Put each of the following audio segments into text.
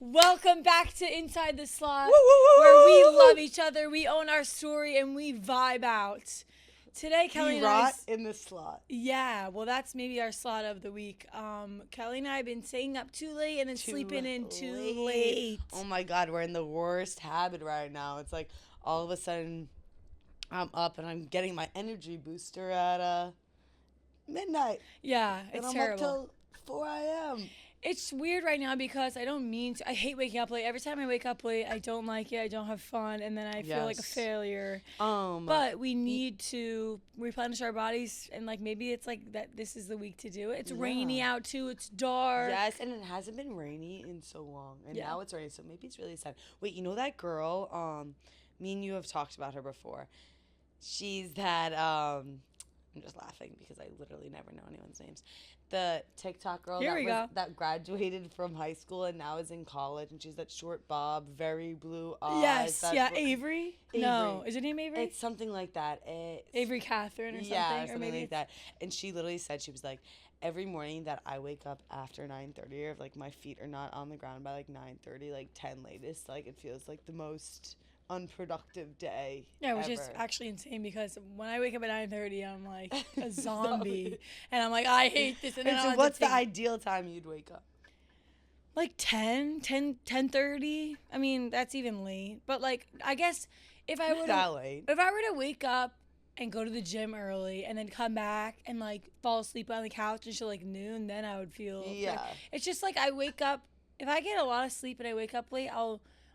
Welcome back to Inside the Slot, Woo, woo, woo, where we woo, woo. love each other, we own our story, and we vibe out. Today, Kelly We and I... rot in the slot. Yeah, well, that's maybe our slot of the week. Kelly and I have been staying up too late and then sleeping in too late. Oh my God, we're in the worst habit right now. It's like all of a sudden I'm up and I'm getting my energy booster at midnight. Yeah, And it's I'm terrible. up till 4 a.m. It's weird right now because I don't mean to. I hate waking up late. Every time I wake up late, I don't like it. I don't have fun, and then I feel like a Yes. failure. But we need to replenish our bodies, and like maybe it's like that. This is the week to do it. It's rainy out too. It's dark. Yes, and it hasn't been rainy in so long, and Yeah. now it's raining, so maybe it's really sad. Wait, you know that girl? Me and you have talked about her before. She's that. I'm just laughing because I literally never know anyone's names. The TikTok girl Here we go. that graduated from high school and now is in college, and she's that short bob, very blue eyes. Yes, that yeah, look- Avery? No, is her name Avery? It's something like that. Avery Catherine or something, Yeah, or something maybe like that. And she literally said, she was like, every morning that I wake up after 9:30, or if like my feet are not on the ground by like 9:30, like 10 latest, like it feels like the most unproductive day. Yeah, which is ever. actually insane because when I wake up at 9:30, I'm like a zombie, and I'm like, I hate this. And then And I'll so have to what's the take, ideal time you'd wake up? like 10:30? I mean, that's even late. But like, I guess if I were That to, late. if I were to wake up and go to the gym early and then come back and like fall asleep on the couch until like noon, then I would feel Yeah. like, it's just like I wake up, if I get a lot of sleep and I wake up late,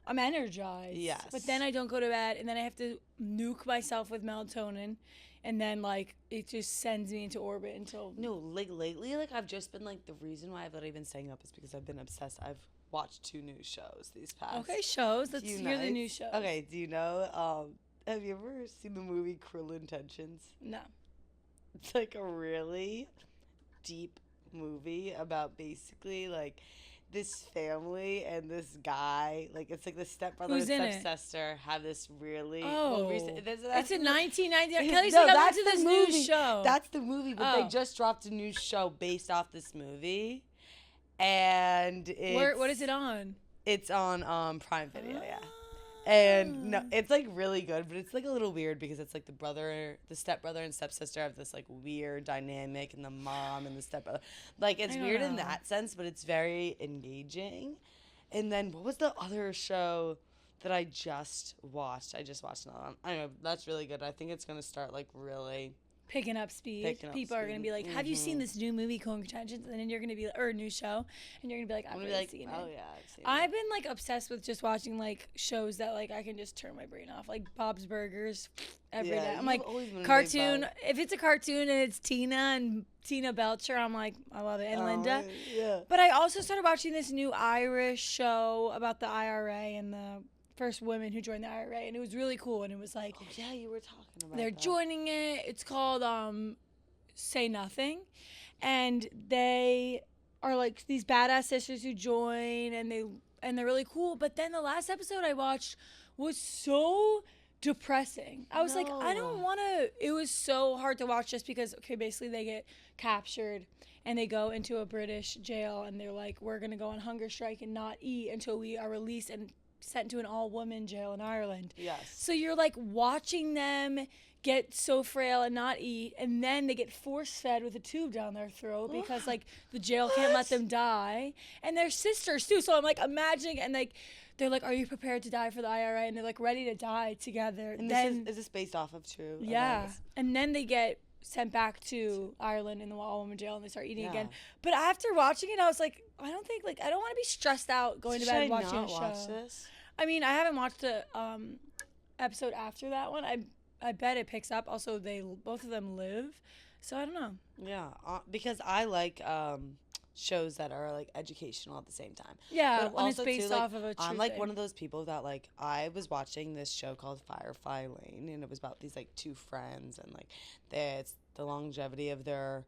I'm energized. Yes. But then I don't go to bed, and then I have to nuke myself with melatonin, and then like it just sends me into orbit until. No, like lately, like I've just been like, the reason why I've literally been staying up is because I've been obsessed. I've watched 2 new shows these past. Okay, shows. Let's few hear the nights. new shows. Okay, do you know? Have you ever seen the movie Cruel Intentions? No. It's like a really deep movie about basically like this family and this guy. Like it's like the stepbrother Who's in and it? stepsister have this really. Oh, that's it's in 1990. No, Kelly's like, I'm that's into the this movie. new show. That's the movie, but Oh. they just dropped a new show based off this movie, and it's, what is it on? It's on Prime Video, yeah. And no, it's like really good, but it's like a little weird because it's like the stepbrother and stepsister have this like weird dynamic, and the mom and the stepbrother, like it's I don't weird in know. that sense, but it's very engaging. And then what was the other show that I just watched? I just watched another one. I know that's really good. I think it's gonna start like really. Picking up speed. Picking up People are gonna speed. be like, "Have you seen this new movie, Cruel Intentions?" And then you're gonna be, or a new show, and you're gonna be like, "I've I'm gonna already be seen like, oh it." yeah, I've seen I've it. been like obsessed with just watching like shows that like I can just turn my brain off, like Bob's Burgers every day. Yeah, I'm you've like always been a big cartoon. Bob. If it's a cartoon and it's Tina Belcher, I'm like, I love it, and Oh, Linda. Yeah. But I also started watching this new Irish show about the IRA and the first women who joined the IRA, and it was really cool. And it was like Oh yeah, you were talking about. they're that. joining it. It's called Say Nothing, and they are like these badass sisters who join, and they're really cool. But then the last episode I watched was so depressing. I was like, I don't No. want to. It was so hard to watch just because, okay, basically they get captured and they go into a British jail, and they're like, we're gonna go on hunger strike and not eat until we are released and sent to an all-woman jail in Ireland. Yes. So you're like watching them get so frail and not eat, and then they get force-fed with a tube down their throat because like the jail can't let them die, and they're sisters too. So I'm like imagining, and like they're like, are you prepared to die for the IRA? And they're like ready to die together. And then is this based off of true? yeah, events? and then they get sent back to Ireland in the all-woman jail, and they start eating Yeah. again. But after watching it, I was like, I don't think like I don't want to be stressed out going to Should bed I watching not a show. watch this? I mean, I haven't watched the episode after that one. I bet it picks up. Also, both of them live, so I don't know. Yeah, because I like shows that are like educational at the same time. Yeah, But and it's also, based too, like, off of a true I'm like thing. one of those people that like I was watching this show called Firefly Lane, and it was about these like 2 friends, and like it's the longevity of their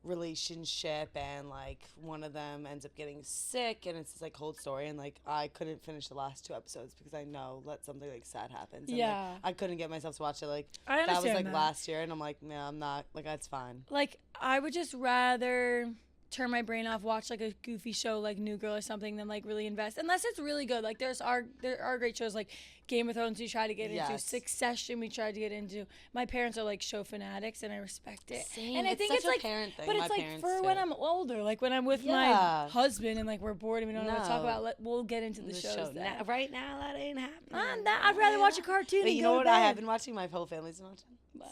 relationship, and like one of them ends up getting sick, and it's this like whole story, and like I couldn't finish the last 2 episodes because I know that something like sad happens, and, like, Yeah. I couldn't get myself to watch it. Like I that was understand like that. last year, and I'm like, no, I'm not, like that's fine. Like, I would just rather turn my brain off, watch like a goofy show like New Girl or something, than like really invest. Unless it's really good. Like there are great shows like Game of Thrones we try to get into, Succession we tried to get into. My parents are like show fanatics, and I respect it. Same. And I think it's such like, a parent thing. but My it's like parents for too. when I'm older, like when I'm with my husband and like we're bored and we don't know what to talk about. We'll get into the shows. Then. Right now, that ain't happening. I'd rather watch a cartoon. Wait, you know what I have been watching? My whole family's been watching.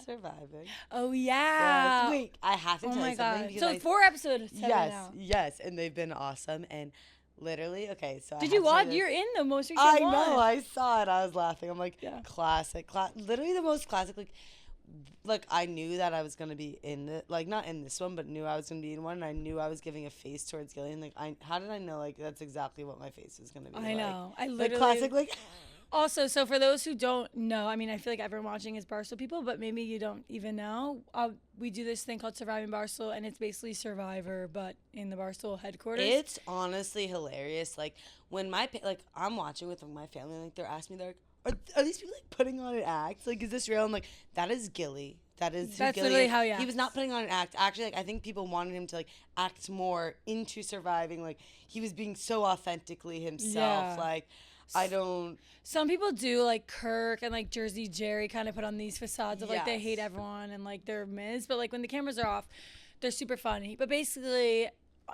Surviving. Oh yeah. Wait, I have to tell you something. So 4 episodes. Yes, and they've been awesome. And literally, okay, so did you watch? You're in the most recent one. I know, I saw it. I was laughing. I'm like, classic, literally the most classic. Like I knew that I was gonna be in it, like not in this one, but knew I was gonna be in one. And I knew I was giving a face towards Gillian. Like, how did I know? Like that's exactly what my face was gonna be. I know. I like literally classic, like. Also, so for those who don't know, I mean, I feel like everyone watching is Barstool people, but maybe you don't even know. We do this thing called Surviving Barstool, and it's basically Survivor, but in the Barstool headquarters. It's honestly hilarious. Like when I'm watching with my family, like they're asking me, they're like, are these people like putting on an act? Like, is this real? I'm like, that is Gilly. That's literally how he acts. He was not putting on an act. Actually, like I think people wanted him to like act more into surviving. Like he was being so authentically himself. Yeah. Like. I don't. Some people do, like Kirk and like Jersey Jerry, kind of put on these facades of like they hate everyone and like they're Miz, but like when the cameras are off, they're super funny. But basically,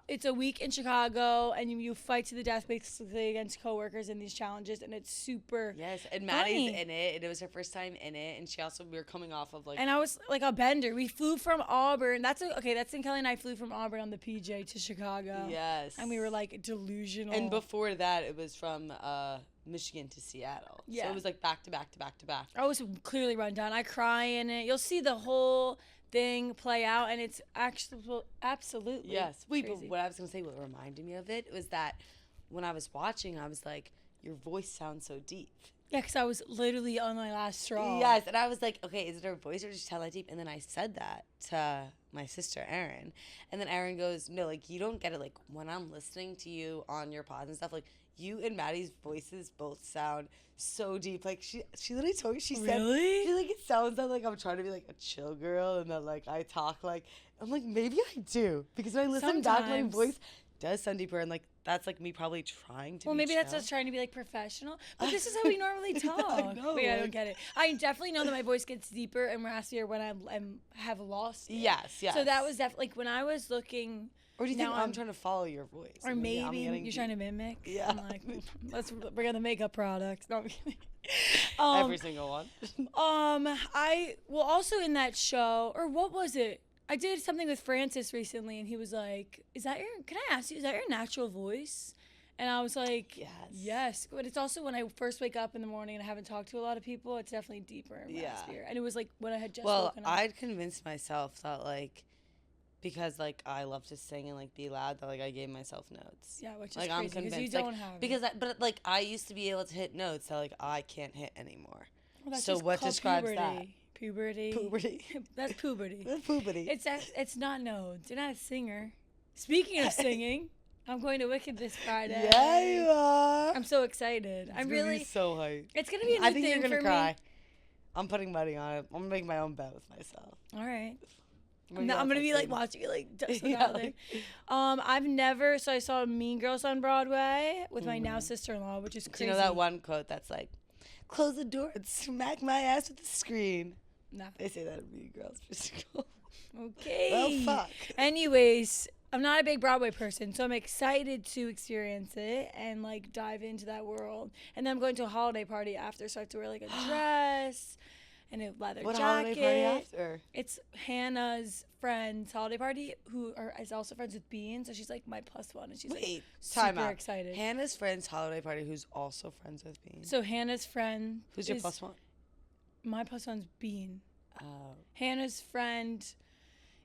it's a week in Chicago, and you fight to the death basically against coworkers in these challenges, and it's super. Yes, and Maddie's in it, and it was her first time in it, and we were coming off of like. And I was like a bender. We flew from Auburn. That's in Kelly and I flew from Auburn on the PJ to Chicago. Yes. And we were like delusional. And before that, it was from Michigan to Seattle. Yeah. So it was like back to back to back to back. I was clearly run down. I cry in it. You'll see the whole thing play out, and it's actually absolutely Wait, crazy. but what I was gonna say, what reminded me of it was that when I was watching, I was like, your voice sounds so deep. Yeah, because I was literally on my last straw. Yes, and I was like, okay, is it her voice or just sound that deep? And then I said that to my sister Erin, and then Erin goes, no, like you don't get it. Like when I'm listening to you on your pods and stuff, like you and Maddie's voices both sound so deep. Like she literally told me, she said, like it sounds like I'm trying to be like a chill girl, and that like I talk like, I'm like maybe I do, because when I listen back, my voice does sound deeper, and like that's like me probably trying to. Well, maybe chill. that's us trying to be like professional, but this is how we normally talk. I know, Wait, I don't get it. I definitely know that my voice gets deeper and raspier when I have lost it. Yes. So that was definitely like when I was looking. Or do you think I'm trying to follow your voice? Or maybe you're trying to mimic. Yeah. I'm like, let's bring out the makeup products. No, I'm kidding. Every single one. Also in that show, or what was it? I did something with Francis recently, and he was like, can I ask you, is that your natural voice? And I was like, yes. But it's also when I first wake up in the morning and I haven't talked to a lot of people, it's definitely deeper and raspier. And it was like when I had just woken up. I'd convinced myself that like, because like I love to sing and like be loud, that like I gave myself notes. Yeah, which is like, crazy I'm convinced, because you don't have it. But like I used to be able to hit notes that like I can't hit anymore. Well, that's so just what describes puberty. that? Puberty. That's puberty. That's puberty. It's not notes. You're not a singer. Speaking of singing, I'm going to Wicked this Friday. Yeah, you are. I'm so excited. I'm really be so hyped. It's gonna be a new I think thing you're gonna for cry. me. I'm putting money on it. I'm gonna make my own bet with myself. All right. I'm gonna be like watching it like I've never I saw Mean Girls on Broadway with my now sister-in-law, which is crazy. Do you know that one quote that's like, close the door and smack my ass with the screen? No. They say that in Mean Girls for school. Okay. Well, fuck. Anyways, I'm not a big Broadway person, so I'm excited to experience it and like dive into that world. And then I'm going to a holiday party after, so I have to wear like a dress and a leather jacket. What holiday party after? It's Hannah's friend's holiday party, who is also friends with Bean, so she's like my +1, and she's like super excited. Hannah's friend's holiday party, who's also friends with Bean. So Hannah's friend. Who's your +1? My +1's Bean. Oh. Hannah's friend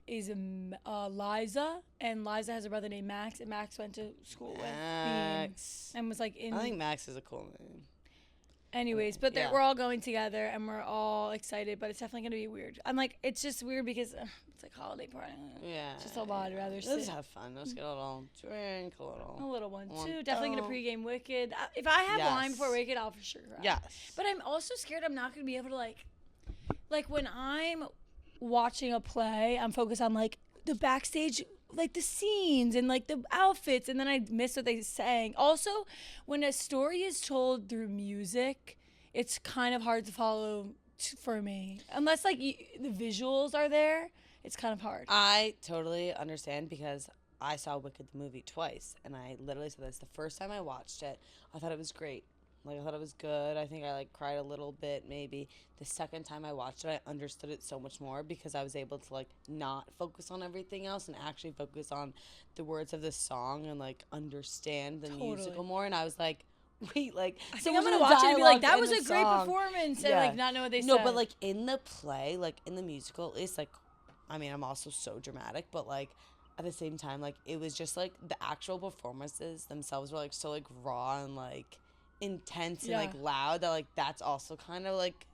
is Liza, and Liza has a brother named Max, and Max went to school with Bean and was like in. I think Max is a cool name. Anyways, but we're all going together and we're all excited, but it's definitely going to be weird. I'm like, it's just weird because it's like holiday party. Yeah. It's just a lot. I'd rather Let's have fun. Let's get a little drink, a little one too. Definitely going to pregame Wicked. If I have wine before Wicked, I'll for sure cry. Yes. But I'm also scared I'm not going to be able to like when I'm watching a play, I'm focused on like the backstage like the scenes and like the outfits, and then I miss what they sang. Also, when a story is told through music, it's kind of hard to follow for me. Unless like the visuals are there, it's kind of hard. I totally understand because I saw Wicked the movie twice, and I literally said this. The first time I watched it, I thought it was great. Like, I thought it was good. I think I, like, cried a little bit, maybe. The second time I watched it, I understood it so much more because I was able to, like, not focus on everything else and actually focus on the words of the song and, like, understand the musical more. And I was like, wait, like, I think I'm going to watch it and be like, that was a great song. performance, and, like, not know what they said. No, but, like, in the play, like, in the musical, at least, like, I mean, I'm also so dramatic, but, like, at the same time, like, it was just, like, the actual performances themselves were, like, so, like, raw and, like, intense and like loud that like that's also kind of like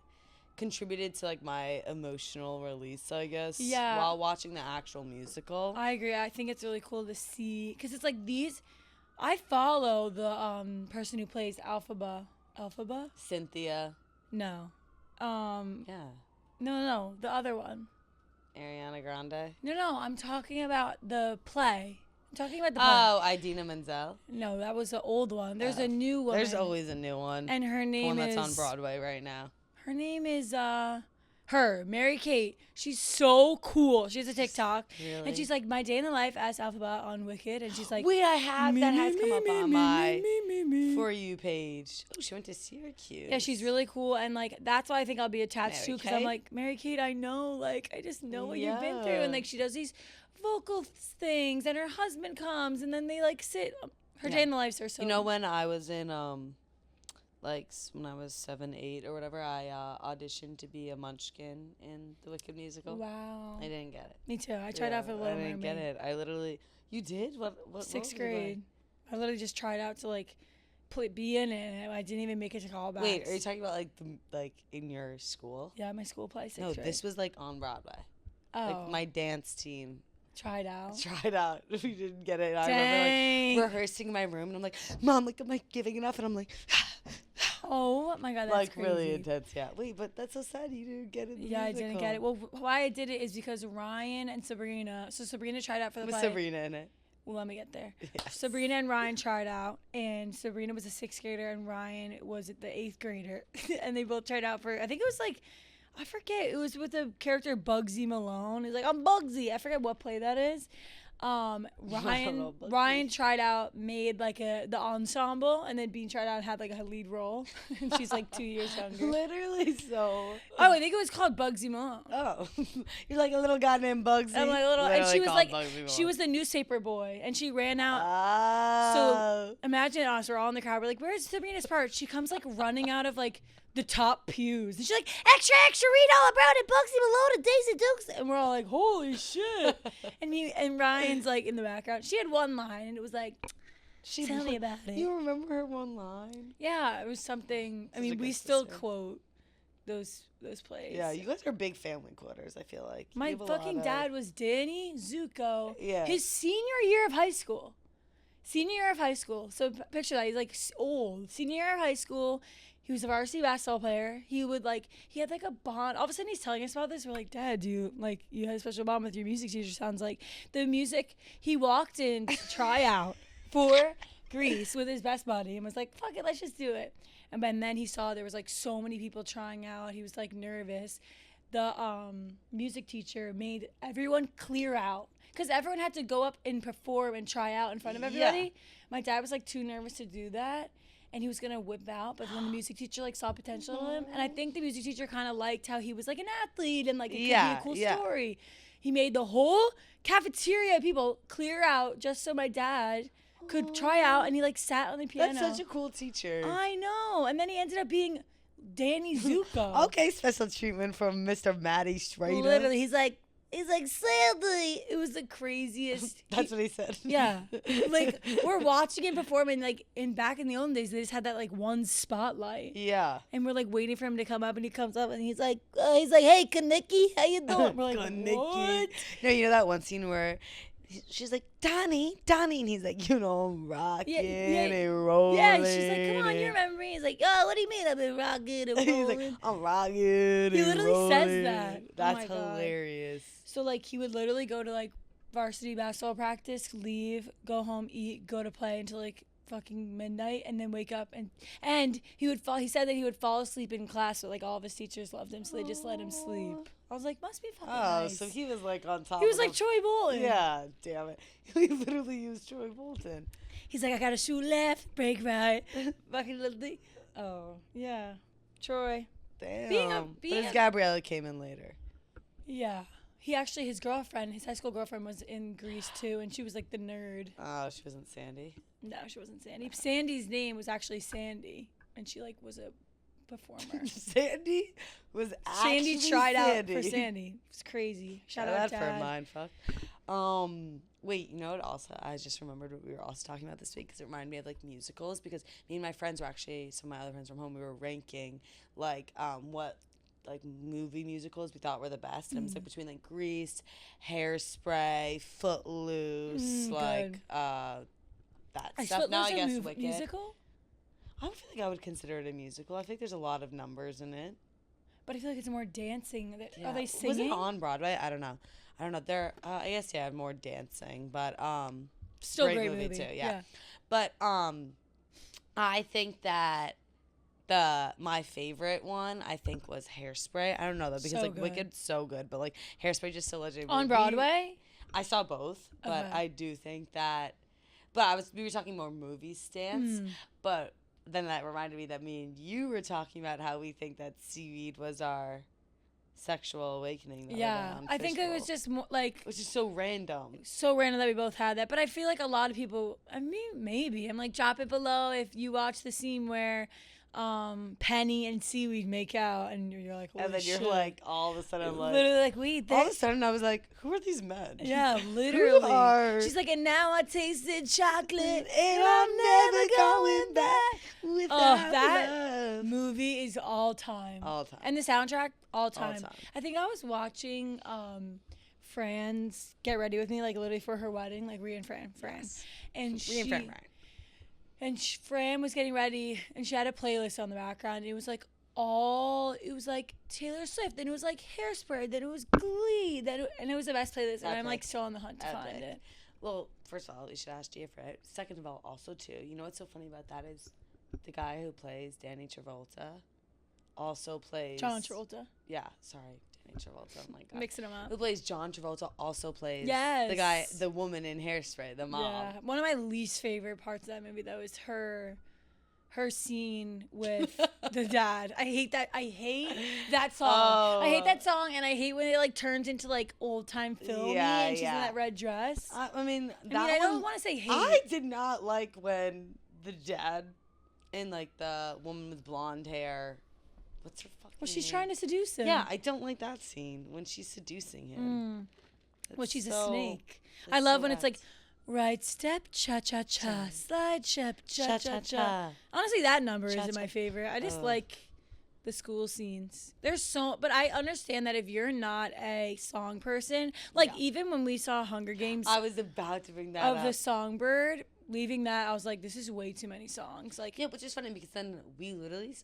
contributed to like my emotional release, I guess, while watching the actual musical. I agree. I think it's really cool to see because it's like I follow the person who plays Alphaba Cynthia. No. Yeah. No, the other one. Ariana Grande. No, I'm talking about the play. I'm talking about the play. Oh, Idina Menzel. No, that was the old one. There's a new one. There's always a new one. And her name the one that's on Broadway right now. Her name is Mary Kate. She's so cool. She has a TikTok. Really? And she's like, my day in the life as Alphabet on Wicked. And she's like, wait, I have that has come up on my For You page. Oh, she went to Syracuse. Yeah, she's really cool. And like, that's why I think I'll be attached to, because I'm like, Mary Kate, I know, like, I just know what you've been through. And like, she does these vocal things, and her husband comes, and then they like sit. Her day in the life are so. You know, when I was in like when I was 7, 8 or whatever, I auditioned to be a Munchkin in the Wicked musical. Wow. I didn't get it. Me too. I tried out for the Little Mermaid. I didn't get it. I literally. You did? What 6th grade. I literally just tried out to like be in it, and I didn't even make it to callbacks. Wait, are you talking about like in your school? Yeah, my school play. 6th grade. No, this was like on Broadway. Oh. Like my dance team. Tried out. We didn't get it. Dang. I remember like rehearsing in my room, and I'm like, Mom, like, am I giving enough? And I'm like, oh my God, that's like crazy. really intense. Yeah. Wait, but that's so sad you didn't get it. Yeah, I didn't get it. Well, why I did it is because Ryan and Sabrina. So Sabrina tried out for the play. Was Sabrina in it? Well, let me get there. Yes. Sabrina and Ryan tried out, and Sabrina was a 6th grader, and Ryan was the 8th grader, and they both tried out for. I think it was like. I forget. It was with the character Bugsy Malone. He's like, I'm Bugsy. I forget what play that is. Ryan tried out, made like the ensemble, and then Bean tried out and had like a lead role. And she's like 2 years younger. Literally so. Oh, I think it was called Bugsy Malone. Oh, you're like a little guy named Bugsy. I'm like and she was like, she was the newspaper boy, and she ran out. So imagine us, we're all in the crowd. We're like, where's Sabrina's part? She comes like running out of like the top pews, and she's like, extra, read all about it, Bugsy Malone and Daisy Dukes, and we're all like, holy shit. and Ryan's like in the background. She had one line, and it was like, tell me about it. You remember her one line? Yeah, it was something. I mean, we still quote those plays. Yeah, you guys are big family quoters, I feel like. My fucking dad was Danny Zuko. Yeah. His senior year of high school. So picture that. He's like old. Senior year of high school. He was a varsity basketball player. He had like a bond. All of a sudden he's telling us about this. We're like, Dad, you had a special bond with your music teacher. Sounds like the music. He walked in to try out for Grease with his best buddy and was like, fuck it, let's just do it. And then he saw there was like so many people trying out. He was like nervous. The music teacher made everyone clear out because everyone had to go up and perform and try out in front of everybody. Yeah. My dad was like too nervous to do that. And he was going to whip out, but then the music teacher, like, saw potential in him. And I think the music teacher kind of liked how he was, like, an athlete and, like, it could be a cool story. He made the whole cafeteria of people clear out just so my dad could try out, and he, like, sat on the piano. That's such a cool teacher. I know. And then he ended up being Danny Zuko. Okay, special treatment from Mr. Matty Schrader. Literally, he's like, Sandy. It was the craziest. That's what he said. Yeah. Like, we're watching him perform, and, like, back in the olden days, they just had that, like, one spotlight. Yeah. And we're, like, waiting for him to come up, and he comes up, and he's like, hey, Kaniki, how you doing? We're like, what? No, you know that one scene where she's like, Donnie, and he's like, I'm rocking and rolling. Yeah, she's like, come on, you remember me? He's like, oh, what do you mean I've been rocking and rolling? He's like, I'm rocking and rolling. He literally says that. That's hilarious. So, like, he would literally go to, like, varsity basketball practice, leave, go home, eat, go to play until like fucking midnight, and then wake up and he said that he would fall asleep in class, but like all of his teachers loved him, so they just let him sleep. I was like, must be fucking nice. So he was like on top. He was like Troy Bolton. Yeah, damn it. He literally used Troy Bolton. He's like, I gotta shoot left, break right, fucking little thing. Oh yeah, Troy. Damn. But his Gabriella came in later. Yeah. He actually, his high school girlfriend was in Grease too, and she was like the nerd. Oh, she wasn't Sandy? No, she wasn't Sandy. Sandy's name was actually Sandy, and she like was a performer. Sandy was actually Sandy tried out for Sandy. It was crazy. Shout out Dad. For a mind fuck. Wait, you know what? Also, I just remembered what we were also talking about this week because it reminded me of like musicals. Because me and my friends were actually, some of my other friends from home, we were ranking like what like movie musicals we thought were the best, and it was like between like Grease, Hairspray, Footloose, like that stuff. Now I guess Wicked. Musical? I don't feel like I would consider it a musical. I think there's a lot of numbers in it. But I feel like it's more dancing. Yeah. Are they singing? Was it on Broadway? I don't know. They're I guess more dancing, but still great movie too. Yeah. But I think that my favorite one I think was Hairspray. I don't know though because Wicked's so good, but like Hairspray just so legendary. On Broadway? I saw both, but I do think that. But we were talking more movie stance, but then that reminded me that me and you were talking about how we think that seaweed was our sexual awakening. Yeah, I think it was just more like, which is so random. So random that we both had that, but I feel like a lot of people. I mean, maybe I'm like, drop it below if you watch the scene where Penny and Seaweed make out, and you're like, holy and then you're shit. like, all of a sudden, like, literally like, wait. All of a sudden, I was like, who are these men? Yeah, literally. She's like, and now I tasted chocolate, and I'm never going back. Without that movie is all time. All time. And the soundtrack, all time. I think I was watching Fran's Get Ready With Me, like literally for her wedding, like Rhea and Fran. Yes. And And Fran was getting ready, and she had a playlist on the background. And it was like Taylor Swift, then it was like Hairspray, then it was Glee, and it was the best playlist. And I'm like still on the hunt to find it. Well, first of all, you should ask Gia for it. Second of all, also too, you know what's so funny about that is the guy who plays Danny Travolta also plays John Travolta. Yeah, sorry. Travolta, oh my God. Mixing them up. Who plays John Travolta also plays the woman in Hairspray, the mom. Yeah. One of my least favorite parts of that movie though is her scene with the dad. I hate that song. Oh. I hate that song, and I hate when it like turns into like old time filmy and she's in that red dress. I don't want to say hate. I did not like when the dad and like the woman with blonde hair. What's her fucking she's name? trying to seduce him. Yeah, I don't like that scene when she's seducing him. Well, she's a snake. I love when it's like, right step, cha-cha-cha, slide step, cha-cha-cha. Honestly, that number isn't my favorite. I just like the school scenes. But I understand that if you're not a song person, like even when we saw Hunger Games. I was about to bring that up. Of the Songbird. Leaving that, I was like, this is way too many songs. Like, yeah, which is funny because then we literally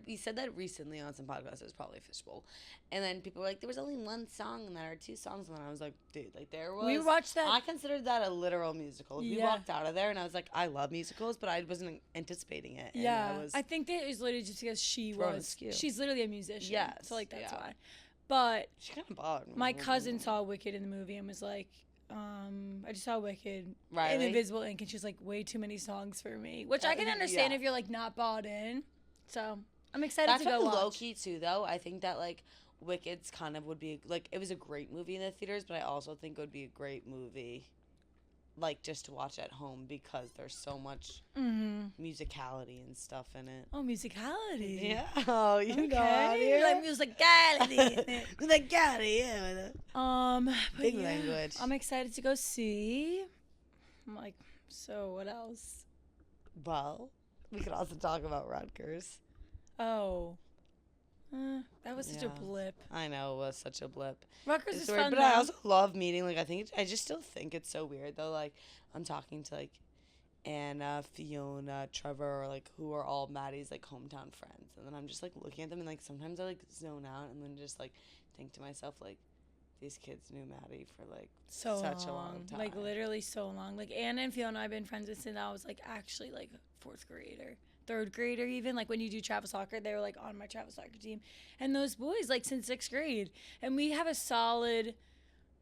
we said that recently on some podcasts. It was probably Fishbowl, and then people were like, there was only one song in that or two songs, and I was like, dude, like there was. We watched that. I considered that a literal musical. We walked out of there, and I was like, I love musicals, but I wasn't anticipating it. Yeah, I think that it was literally just because she's literally a musician. Yeah, so like that's why. But she kind of bothered me. My cousin saw Wicked in the movie and was like. I just saw Wicked in Invisible Ink, and she's like, way too many songs for me, which I can understand if you're like not bought in. So I'm excited to go watch. Low key too, though. I think that like Wicked's kind of would be like it was a great movie in the theaters, but I also think it would be a great movie, like just to watch at home because there's so much musicality and stuff in it. Oh, musicality. Yeah. Oh, you know. Like musicality. Musicality, yeah. Big language. I'm excited to go see. I'm like, so what else? Well, we could also talk about Rutgers. Oh. That was such a blip. I know, it was such a blip. Rutgers is fun, but I also love meeting, like, I just still think it's so weird, though, like, I'm talking to, like, Anna, Fiona, Trevor, or, like, who are all Maddie's, like, hometown friends, and then I'm just, like, looking at them, and, like, sometimes I, like, zone out, and then just, like, think to myself, like, these kids knew Maddie for like so such a long time. Like literally so long. Like Anna and Fiona, I've been friends with since I was like actually like 4th grader. 3rd grader even, like when you do travel soccer, they were like on my travel soccer team. And those boys like since 6th grade. And we have a solid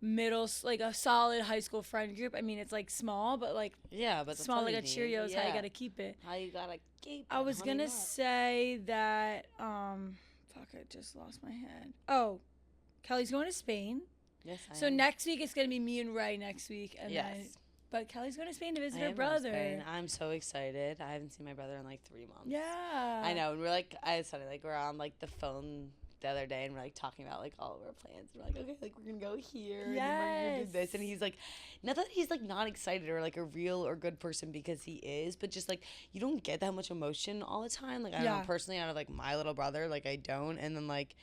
a solid high school friend group. I mean, it's like small, but like but small like a need. Cheerios, how you gotta keep it. How you gotta keep it. I was gonna say that fuck, I just lost my head. Oh, Kelly's going to Spain. Yes, So next week it's gonna be me and Ray next week, and then but Kelly's going to Spain to visit her brother. I'm so excited. I haven't seen my brother in like 3 months. Yeah. I know. And we're like, it's funny, like we're on like the phone the other day and we're like talking about like all of our plans. And we're like, okay, like we're going to go here. Yes. And we're going to do this. And he's like, not that he's like not excited or like a real or good person, because he is, but just like you don't get that much emotion all the time. Like I don't know, personally out of like my little brother, like I don't. And then like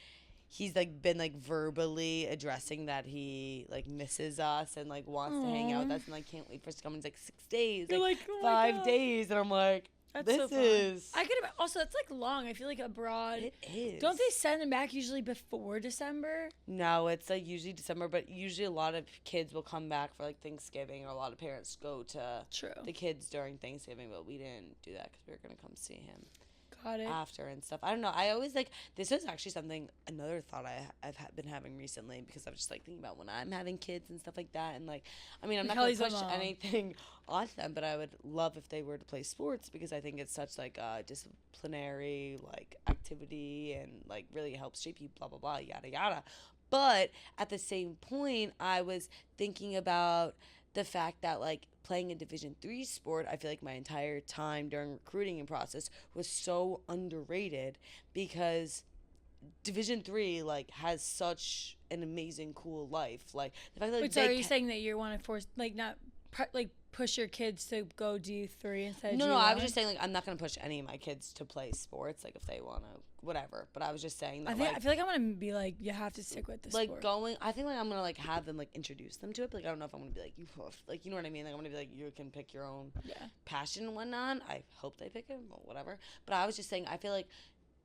he's like been like verbally addressing that he like misses us and like wants to hang out with us and like can't wait for us to come in like 6 days. You're like oh 5 days. And I'm like, that's this so fun. is. I could also that's like long. I feel like abroad. It is. Don't they send them back usually before December? No, it's like usually December, but usually a lot of kids will come back for like Thanksgiving, or a lot of parents go to the kids during Thanksgiving, but we didn't do that because we were gonna come see him. Got it. After and stuff. I don't know. I always like, this is actually another thought I've been having recently, because I was just like thinking about when I'm having kids and stuff like that. And like, I mean, I'm not going to push anything on them, but I would love if they were to play sports, because I think it's such like a disciplinary like activity and like really helps shape you, blah, blah, blah, yada, yada. But at the same point, I was thinking about the fact that like playing a Division III sport, I feel like my entire time during recruiting and process was so underrated, because Division III like has such an amazing, cool life. Like the fact that Wait, so are you saying that you want to force like not like push your kids to go D3 instead of No, D1? no, I was just saying like I'm not gonna push any of my kids to play sports, like if they wanna whatever. But I was just saying that I feel like I'm gonna be like, you have to stick with this like sport. I think like I'm gonna like have them like introduce them to it, but like I don't know if I'm gonna be like you like, you know what I mean, like I'm gonna be like, you can pick your own passion and whatnot. I hope they pick it or whatever, but I was just saying I feel like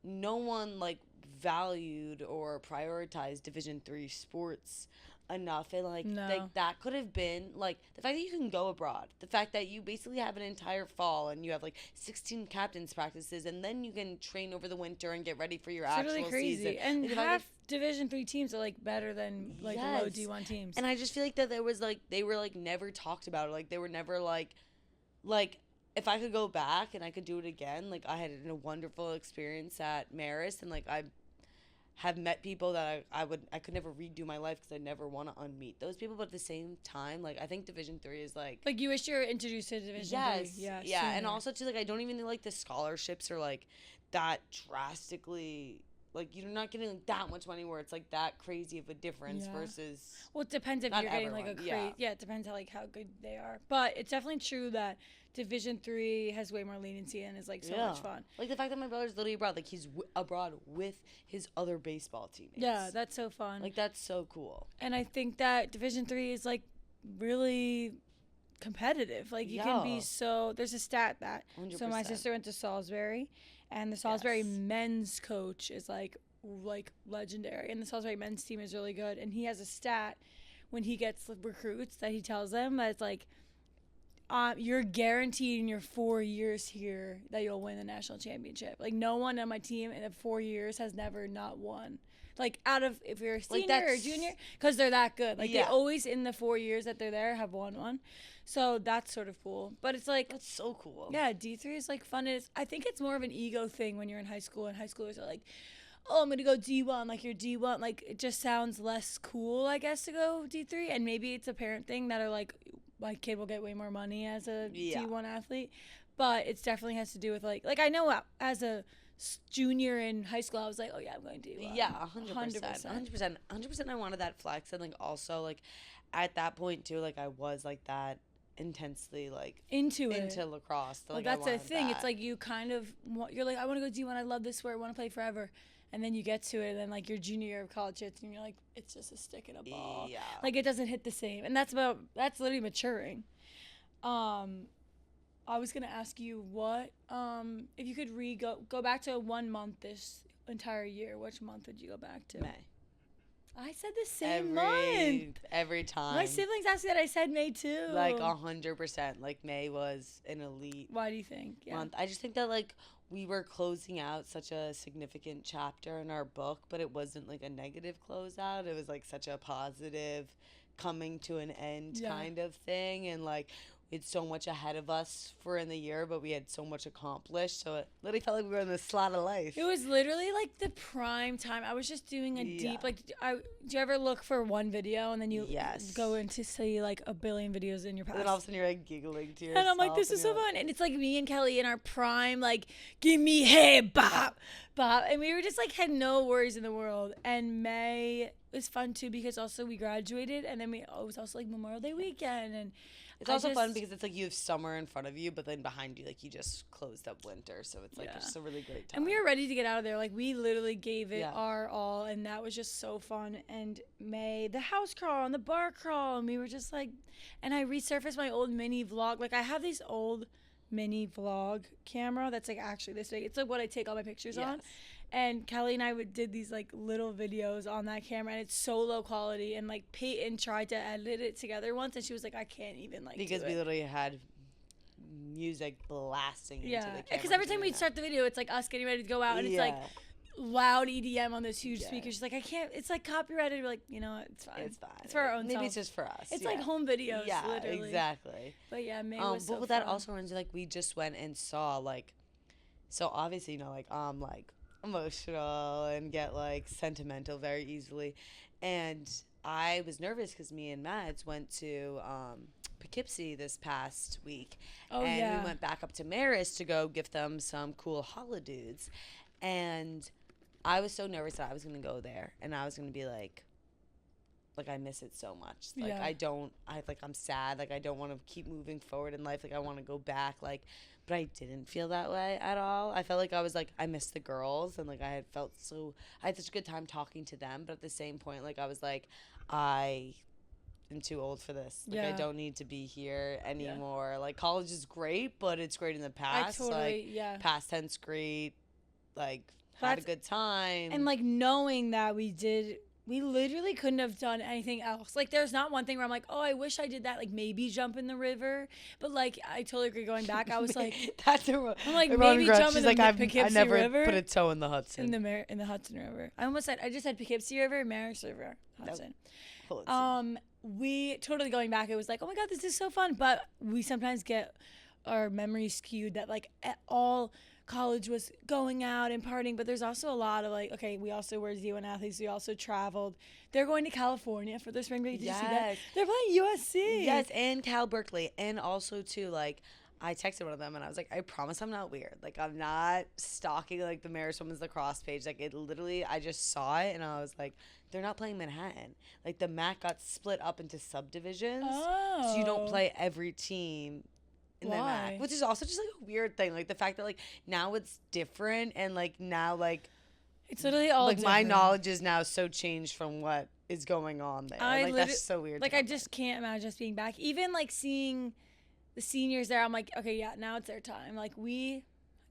no one like valued or prioritized Division III sports enough, and like that could have been like the fact that you can go abroad, the fact that you basically have an entire fall and you have like 16 captains practices, and then you can train over the winter and get ready for your actual really crazy season. and half Division III teams are like better than like the low D1 teams, and I just feel like that there was like they were like never talked about, like they were never like if I could go back and I could do it again, like I had a wonderful experience at Marist, and like I have met people that I could never redo my life, because I never want to unmeet those people. But at the same time, like I think Division III is like you wish you were introduced to Division III. Yeah, sooner. And also too, like I don't even think like the scholarships are like that drastically. Like you're not getting like that much money where it's like that crazy of a difference versus. Well, it depends if you're getting like a crazy. Yeah, it depends how good they are. But it's definitely true that Division III has way more leniency and is like so much fun. Like the fact that my brother's literally abroad, like he's abroad with his other baseball teammates. Yeah, that's so fun. Like that's so cool. And I think that Division III is like really competitive. Like you can be so. There's a stat that 100%. So my sister went to Salisbury, and the Salisbury men's coach is like legendary, and the Salisbury men's team is really good. And he has a stat when he gets recruits that he tells them that it's like, you're guaranteed in your 4 years here that you'll win the national championship. Like no one on my team in 4 years has never not won. Like out of if you're a senior or junior, because they're that good. Like they always in the 4 years that they're there have won one. So that's sort of cool. But it's like that's so cool. Yeah, D3 is like fun. I think it's more of an ego thing when you're in high school, and high schoolers are like, oh, I'm gonna go D1. Like you're D1. Like it just sounds less cool, I guess, to go D3. And maybe it's a parent thing that are like, my kid will get way more money as a D1 athlete. But it definitely has to do with like I know as a junior in high school, I was like, oh yeah, I'm going to D1. Yeah, 100%. I wanted that flex, and like also like at that point too, like I was like that intensely like into lacrosse. Like that's the thing. It's like you kind of you're like, I want to go D1. I love this sport. I want to play forever. And then you get to it, and then like your junior year of college hits, and you're like, it's just a stick and a ball. Yeah. Like it doesn't hit the same, and that's literally maturing. I was gonna ask you what if you could go back to 1 month this entire year, which month would you go back to? May. I said the same month. Every time. My siblings asked me that. I said May too. Like 100%. Like May was an elite Why do you think? Yeah. month. I just think that like we were closing out such a significant chapter in our book, but it wasn't like a negative closeout. It was like such a positive coming to an end kind of thing. And like we had so much ahead of us for in the year, but we had so much accomplished. So it literally felt like we were in the slot of life. It was literally like the prime time. I was just doing a deep, like, do you ever look for one video and then you go into see like a billion videos in your past? And then all of a sudden you're like giggling to yourself. And I'm like, this is so fun. And it's like me and Kelly in our prime, like, give me hey, bop, bop. And we were just like, had no worries in the world. And May was fun too because also we graduated and then it was also like Memorial Day weekend. And it's also fun because it's like you have summer in front of you, but then behind you, like you just closed up winter. So it's like it's just a really great time. And we were ready to get out of there. Like we literally gave it our all, and that was just so fun. And May, the house crawl and the bar crawl, and we were just like, and I resurfaced my old mini vlog. Like I have this old mini vlog camera that's like actually this big. It's like what I take all my pictures on. And Kelly and I did these like little videos on that camera, and it's so low quality. And like Peyton tried to edit it together once, and she was like, "I can't even like." Because we literally had music blasting into the camera. Because every time we'd start the video, it's like us getting ready to go out, and it's like loud EDM on those huge speakers. She's like, "I can't." It's like copyrighted. We're like, you know, it's fine. It's fine. It's for our own. Maybe it's just for us. It's like home videos. Yeah, literally. Exactly. But yeah, May was so but that also runs like we just went and saw like, so obviously you know like like emotional and get like sentimental very easily, and I was nervous because me and Mads went to Poughkeepsie this past week, we went back up to Marist to go give them some cool holidays, and I was so nervous that I was gonna go there and I was gonna be like I miss it so much. Like I'm sad. Like I don't want to keep moving forward in life. Like I want to go back. Like, but I didn't feel that way at all. I felt like I was like, I missed the girls, and like I had such a good time talking to them. But at the same point, like I was like, I am too old for this. Like I don't need to be here anymore. Yeah. Like college is great, but it's great in the past. Past tense great. Like had a good time. And like knowing that we literally couldn't have done anything else. Like, there's not one thing where I'm like, oh, I wish I did that. Like, maybe jump in the river. But, like, I totally agree going back. I was like, I'm like, maybe jump in the Poughkeepsie I never River. Put a toe in the Hudson. In the Hudson River. I just said Poughkeepsie River, Marist River, Hudson. We totally going back, it was like, oh my God, this is so fun. But we sometimes get our memories skewed that, like, all college was going out and partying, but there's also a lot of like, okay, we also were Z1 athletes. We also traveled. They're going to California for their spring break. Did you see that? They're playing USC. Yes, and Cal Berkeley. And also too, like, I texted one of them and I was like, I promise I'm not weird. Like, I'm not stalking like the Marist Women's Lacrosse page. Like, it literally, I just saw it and I was like, they're not playing Manhattan. Like, the MAC got split up into subdivisions. So you don't play every team in the MAC, which is also just like a weird thing. Like the fact that like now it's different, and like now like it's literally all like different. My knowledge is now so changed from what is going on there. Like that's so weird. Like I just can't imagine us being back. Even like seeing the seniors there, I'm like, okay, yeah, now it's their time. Like we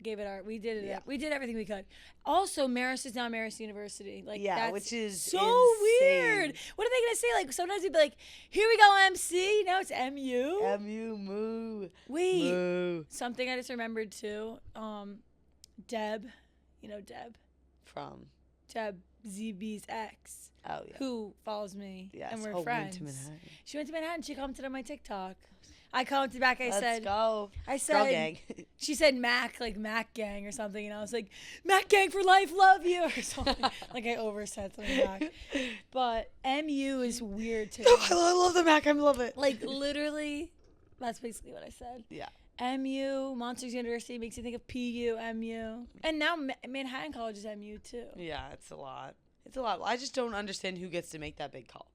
did it. Yeah. We did everything we could. Also, Marist is now Marist University. Like that's which is so insane. weird. What are they gonna say? Like sometimes you'd be like, here we go, MC. Now it's MU. MU moo. Wait. Moo. Something I just remembered too. Deb, you know Deb. From Deb ZB's ex. Oh yeah. Who follows me. Yes. And we're friends. Went to Manhattan. She went to Manhattan. She commented on my TikTok. I commented back. Let's go. I said, girl gang. She said Mac, like Mac gang or something. And I was like, Mac gang for life, love you, or something. Like I oversaid something back. But MU is weird too. I love the Mac. I love it. Like literally, that's basically what I said. Yeah. MU, Monsters University, makes you think of PU, MU. And now Manhattan College is MU too. Yeah, it's a lot. It's a lot. I just don't understand who gets to make that big call.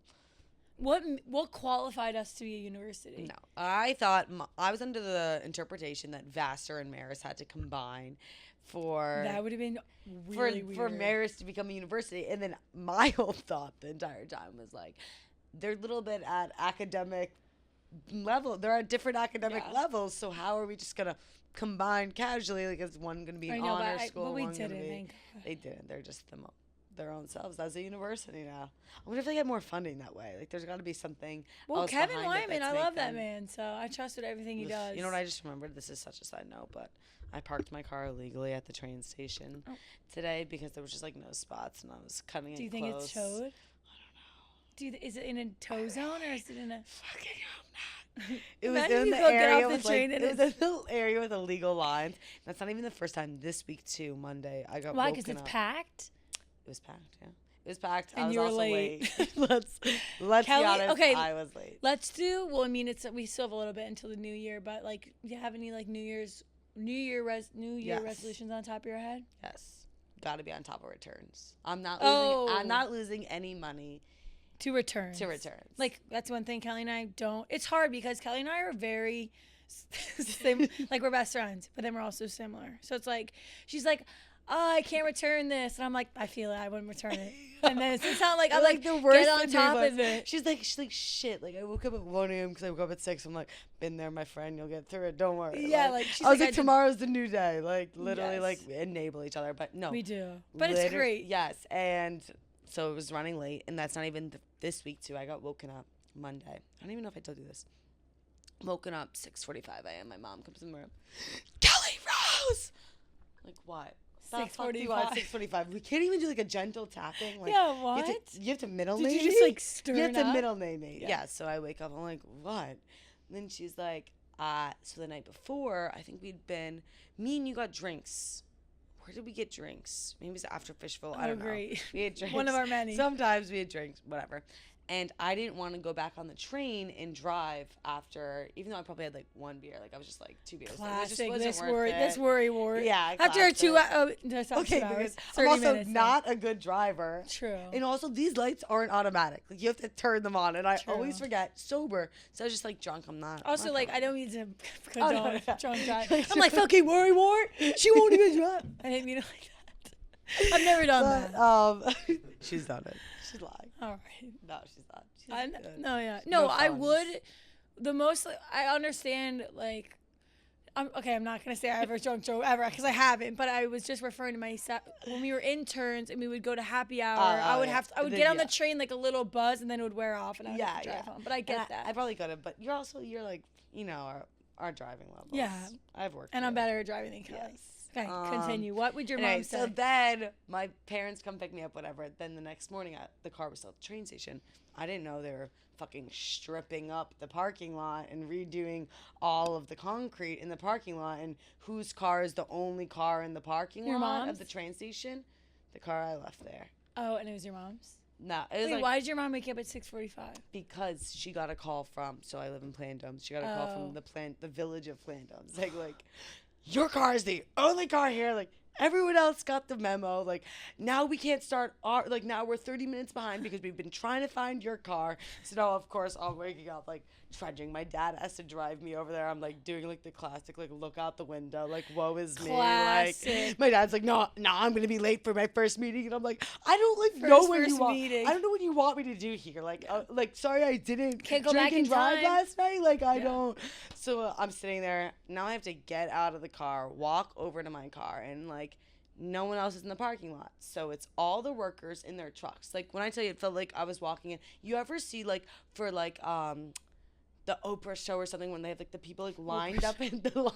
What qualified us to be a university? No. I thought, I was under the interpretation that Vassar and Marist had to combine for... That would have been really weird. For Marist to become a university. And then my whole thought the entire time was like, they're a little bit at academic level. They're at different academic levels. So how are we just going to combine casually? Like, is one going to be an honor school? But we didn't. They They didn't. They're just their own selves as a university now. I wonder if they get more funding that way. Like, there's got to be something. Well, else Kevin behind it Wyman, that's I make love that them- man, so I trusted everything he does. You know what I just remembered? This is such a side note, but I parked my car illegally at the train station today because there was just like no spots, and I was cutting it close. Do you think it's towed? I don't know. Is it in a tow zone or is it in a? Fucking hope not. It was Imagine in you the go get area off the with train like, and it was a little area with illegal lines. That's not even the first time. This week too, Monday, I got Why? woken Because it's up. It Was packed. Yeah, it was packed. And I was you were also late. let's Kelly, be honest. okay, I was late. Let's do. Well, I mean, we still have a little bit until the new year, but like, do you have any like New Year Yes. resolutions on top of your head? Yes, got to be on top of returns. I'm not losing. I'm Oh. not losing any money To returns. to returns. Like, that's one thing Kelly and I don't. It's hard because Kelly and I are very same. Like, we're best friends, but then we're also similar. So it's like, she's like, oh, I can't return this. And I'm like, I feel it. I wouldn't return it. And then it's not like, I'm like, the worst get on thing top was, of it. She's like, shit. Like, I woke up at 1 a.m. because I woke up at 6. I'm like, been there, my friend. You'll get through it. Don't worry. Yeah, like, she's I was like, like, tomorrow's the new day. Like, literally, Yes. like, enable each other. But no. We do. But it's great. Yes. And so it was running late. And that's not even this week, too. I got woken up Monday. I don't even know if I told you this. Woken up 6:45 a.m. My mom comes in the room. Kelly Rose! Like, what? 6:45. 6:45. We can't even do like a gentle tapping. Like, Yeah, what? You have to middle Did name you just me? like stir You have it to up? middle name me. Yeah. Yeah. So I wake up. I'm like, what? And then she's like, so the night before, I think me and you got drinks. Where did we get drinks? Maybe it was after Fishville. I don't know. Great. We had drinks. One of our many. Sometimes we had drinks, whatever. And I didn't want to go back on the train and drive after, even though I probably had like one beer. Like I was just like 2 beers. Like, it just Classic. wasn't This worth worry. it. This worry ward. Yeah. After a 2 classic. that's not Okay, 2 hours. because 30 I'm also minutes. not a good driver. True. And also, these lights aren't automatic. Like, you have to turn them on. And I True. always forget. Sober. So I was just, like, drunk. I'm not. Also, I'm like, not I don't need to Oh, condone no, no. drunk drive. I'm like, fucking worry wart. She won't even drive. I didn't mean it like that. I've never done that. She's done it. She's lying. All right. No, she's not. She's good. No, yeah. No No, I fun. would. The most, I understand, like, I'm not going to say I ever drunk drove ever because I haven't, but I was just referring to myself. When we were interns and we would go to happy hour, I would yeah. I would Then, get on the yeah. train like a little buzz and then it would wear off and I would have to drive home. But I get And that. I probably could have, but you're like, you know, our driving levels. Yeah. I've worked. And I'm through it. better at driving than Kelly. Yes. Okay, continue. What would your Anyway, mom say? so then my parents come pick me up, whatever. Then the next morning, the car was still at the train station. I didn't know they were fucking stripping up the parking lot and redoing all of the concrete in the parking lot. And whose car is the only car in the parking Your lot mom's? of the train station? The car I left there. Oh, and it was your mom's? No, it was Wait, like why did your mom wake you up at 6:45? because she got a call from. So I live in Plandoms. She got a call from the village of Plandoms. Like, your car is the only car here. Like, everyone else got the memo. Like, now we can't start our, like, now we're 30 minutes behind because we've been trying to find your car. So now, of course, I'm waking up, like, trudging. My dad has to drive me over there. I'm, like, doing, like, the classic, like, look out the window. Like, woe is me. Classic. Like, my dad's like, no, I'm going to be late for my first meeting. And I'm like, I don't, like, know what you First want. meeting. I don't know what you want me to do here. Like, sorry I didn't Can't go drink back and in drive time. last night. Like, I Yeah. don't. So I'm sitting there. Now I have to get out of the car, walk over to my car, and, like, no one else is in the parking lot. So it's all the workers in their trucks. Like, when I tell you, it felt like I was walking in. You ever see, like, for, like, the Oprah show or something when they have, like, the people, like, lined up in the line?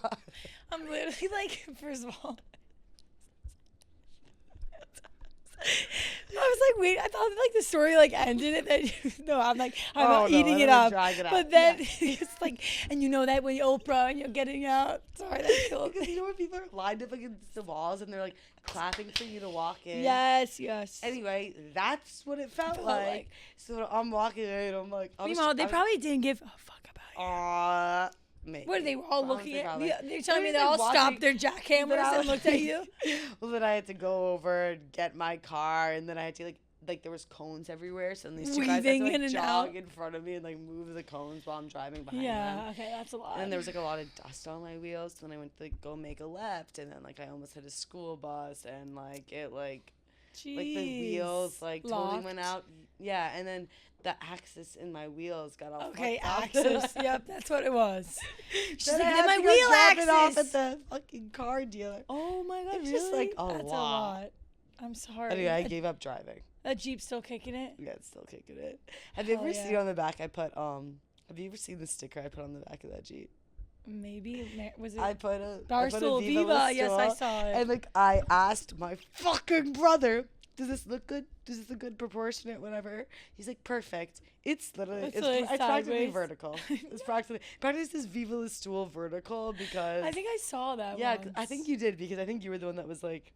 I'm literally like, first of all, I was like, wait, I thought like the story like ended and then no, I'm like, I'm not eating it up. But then it's like, and you know that when you're Oprah and you're getting out. Sorry, that's cool. Because you know when people are lined up against the walls and they're, like, clapping for you to walk in? Yes. Anyway, that's what it felt like. So I'm walking in and I'm like, Meanwhile, they probably didn't give a fuck about you. Maybe. What are they all looking at? Probably. They're telling me They're they all just, like, stopped their jackhammers and looked at you. Well, then I had to go over and get my car, and then I had to, like there was cones everywhere, so then these two guys had to, Weaving like, in and jog out. in front of me and, like, move the cones while I'm driving behind Yeah, them. okay, that's a lot. And then there was, like, a lot of dust on my wheels, so then I went to, like, go make a left, and then, like, I almost hit a school bus, and, like, it, like the wheels, like, totally went Locked. out. Yeah, and then the axis in my wheels got all Okay, fucked up. axis. Yep, that's what it was. She's Then like, I "Then had my to go wheel drop it off axis. at the fucking car dealer. Oh my god, It's really? just, like, a That's lot. I'm sorry. Anyway, I gave up driving. That Jeep's still kicking it? Yeah, it's still kicking it. Have you ever seen on the back I put, have you ever seen the sticker I put on the back of that Jeep? Maybe. Was it? I put a Barstool Viva. Yes, I saw it. And like I asked my fucking brother, does this look good? Does this look good, proportionate, whatever? He's like, perfect. It's literally, it's practically vertical. It's practically says Viva la Stool vertical because. I think I saw that. Yeah, once. I think you did because I think you were the one that was like,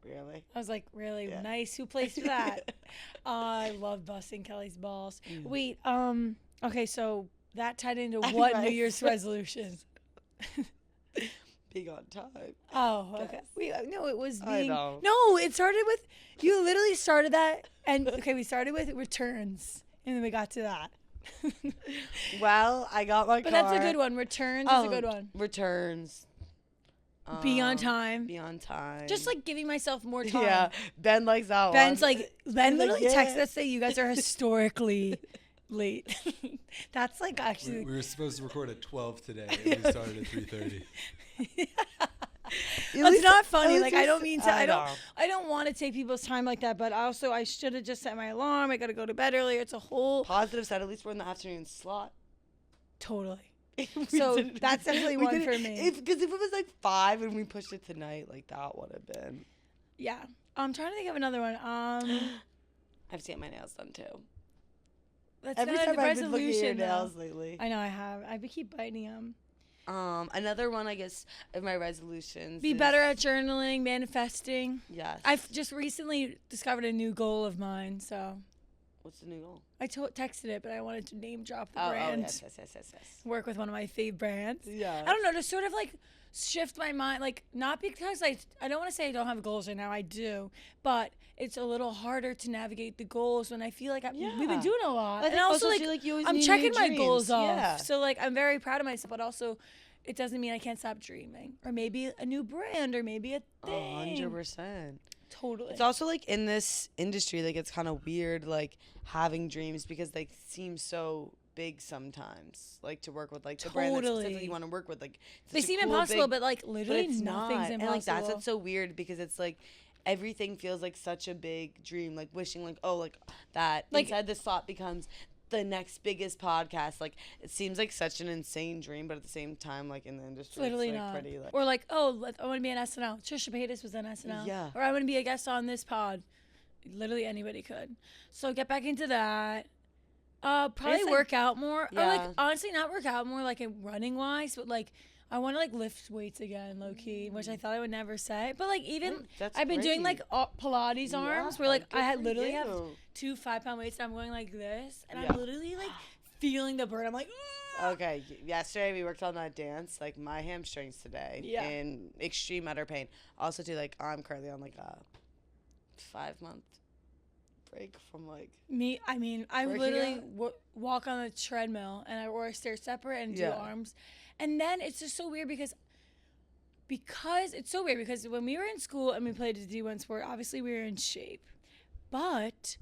really? I was like, really nice. Who placed that? I love busting Kelly's balls. Wait, okay, so that tied into what New Year's resolution? Being on time. Oh, okay. No, it was I being. know. No, it started with. You literally started that, and okay, we started with returns, and then we got to that. Well, I got my car. But that's a good one. Returns is a good one. Returns. Be on time. Be on time. Just like giving myself more time. Yeah, Ben likes that Ben's one. Ben literally texted us saying you guys are historically late. That's like actually. We were supposed to record at 12 today, and we started at 3:30. It's not funny. Like I don't mean to. I don't want to take people's time like that. But also, I should have just set my alarm. I got to go to bed earlier. It's a whole positive side. At least we're in the afternoon slot. Totally. So that's definitely one for me. Because if it was like 5 and we pushed it tonight, like that would have been. Yeah. I'm trying to think of another one. I've seen my nails done too. That's Every not time a I've been looking at your resolution. nails lately. I know I have. I keep biting them. Another one, I guess, of my resolutions. Be better at journaling, manifesting. Yes. I've just recently discovered a new goal of mine. So. What's the new goal? I texted it, but I wanted to name drop the brand. Oh, yes. Work with one of my fave brands. Yeah. I don't know, to sort of like shift my mind, like not because I don't want to say I don't have goals right now. I do, but it's a little harder to navigate the goals when I feel like we've been doing a lot. And also like I'm checking my goals off. Yeah. So like I'm very proud of myself, but also it doesn't mean I can't stop dreaming. Or maybe a new brand, or maybe a thing. 100%. Totally. It's also like in this industry, like it's kind of weird, like having dreams because they seem so big sometimes. Like to work with, like the brand that specifically you want to work with, like they seem cool, impossible, but like literally nothing's impossible. And like that's what's so weird because it's like everything feels like such a big dream. Like wishing, like that inside the slot becomes the next biggest podcast. Like it seems like such an insane dream, but at the same time, like in the industry, literally it's like not. pretty, like, or like, I want to be on SNL. Trisha Paytas was on SNL. Yeah. Or I want to be a guest on this pod. Literally anybody could. So get back into that. Probably work out more. Yeah. Or like honestly not work out more like in running wise, but like I want to like lift weights again, low key, which I thought I would never say. But like even I've been doing like Pilates arms where like I had literally have 2 5-pound weights and I'm going like this and I'm literally like feeling the burn. I'm like, okay, yesterday we worked on that dance, like my hamstrings today in extreme utter pain. Also too, like I'm currently on like a 5-month break from like me. I mean, I literally walk on the treadmill and I stare separate and do arms. And then it's just so weird because it's so weird because when we were in school and we played a D1 sport, obviously we were in shape. But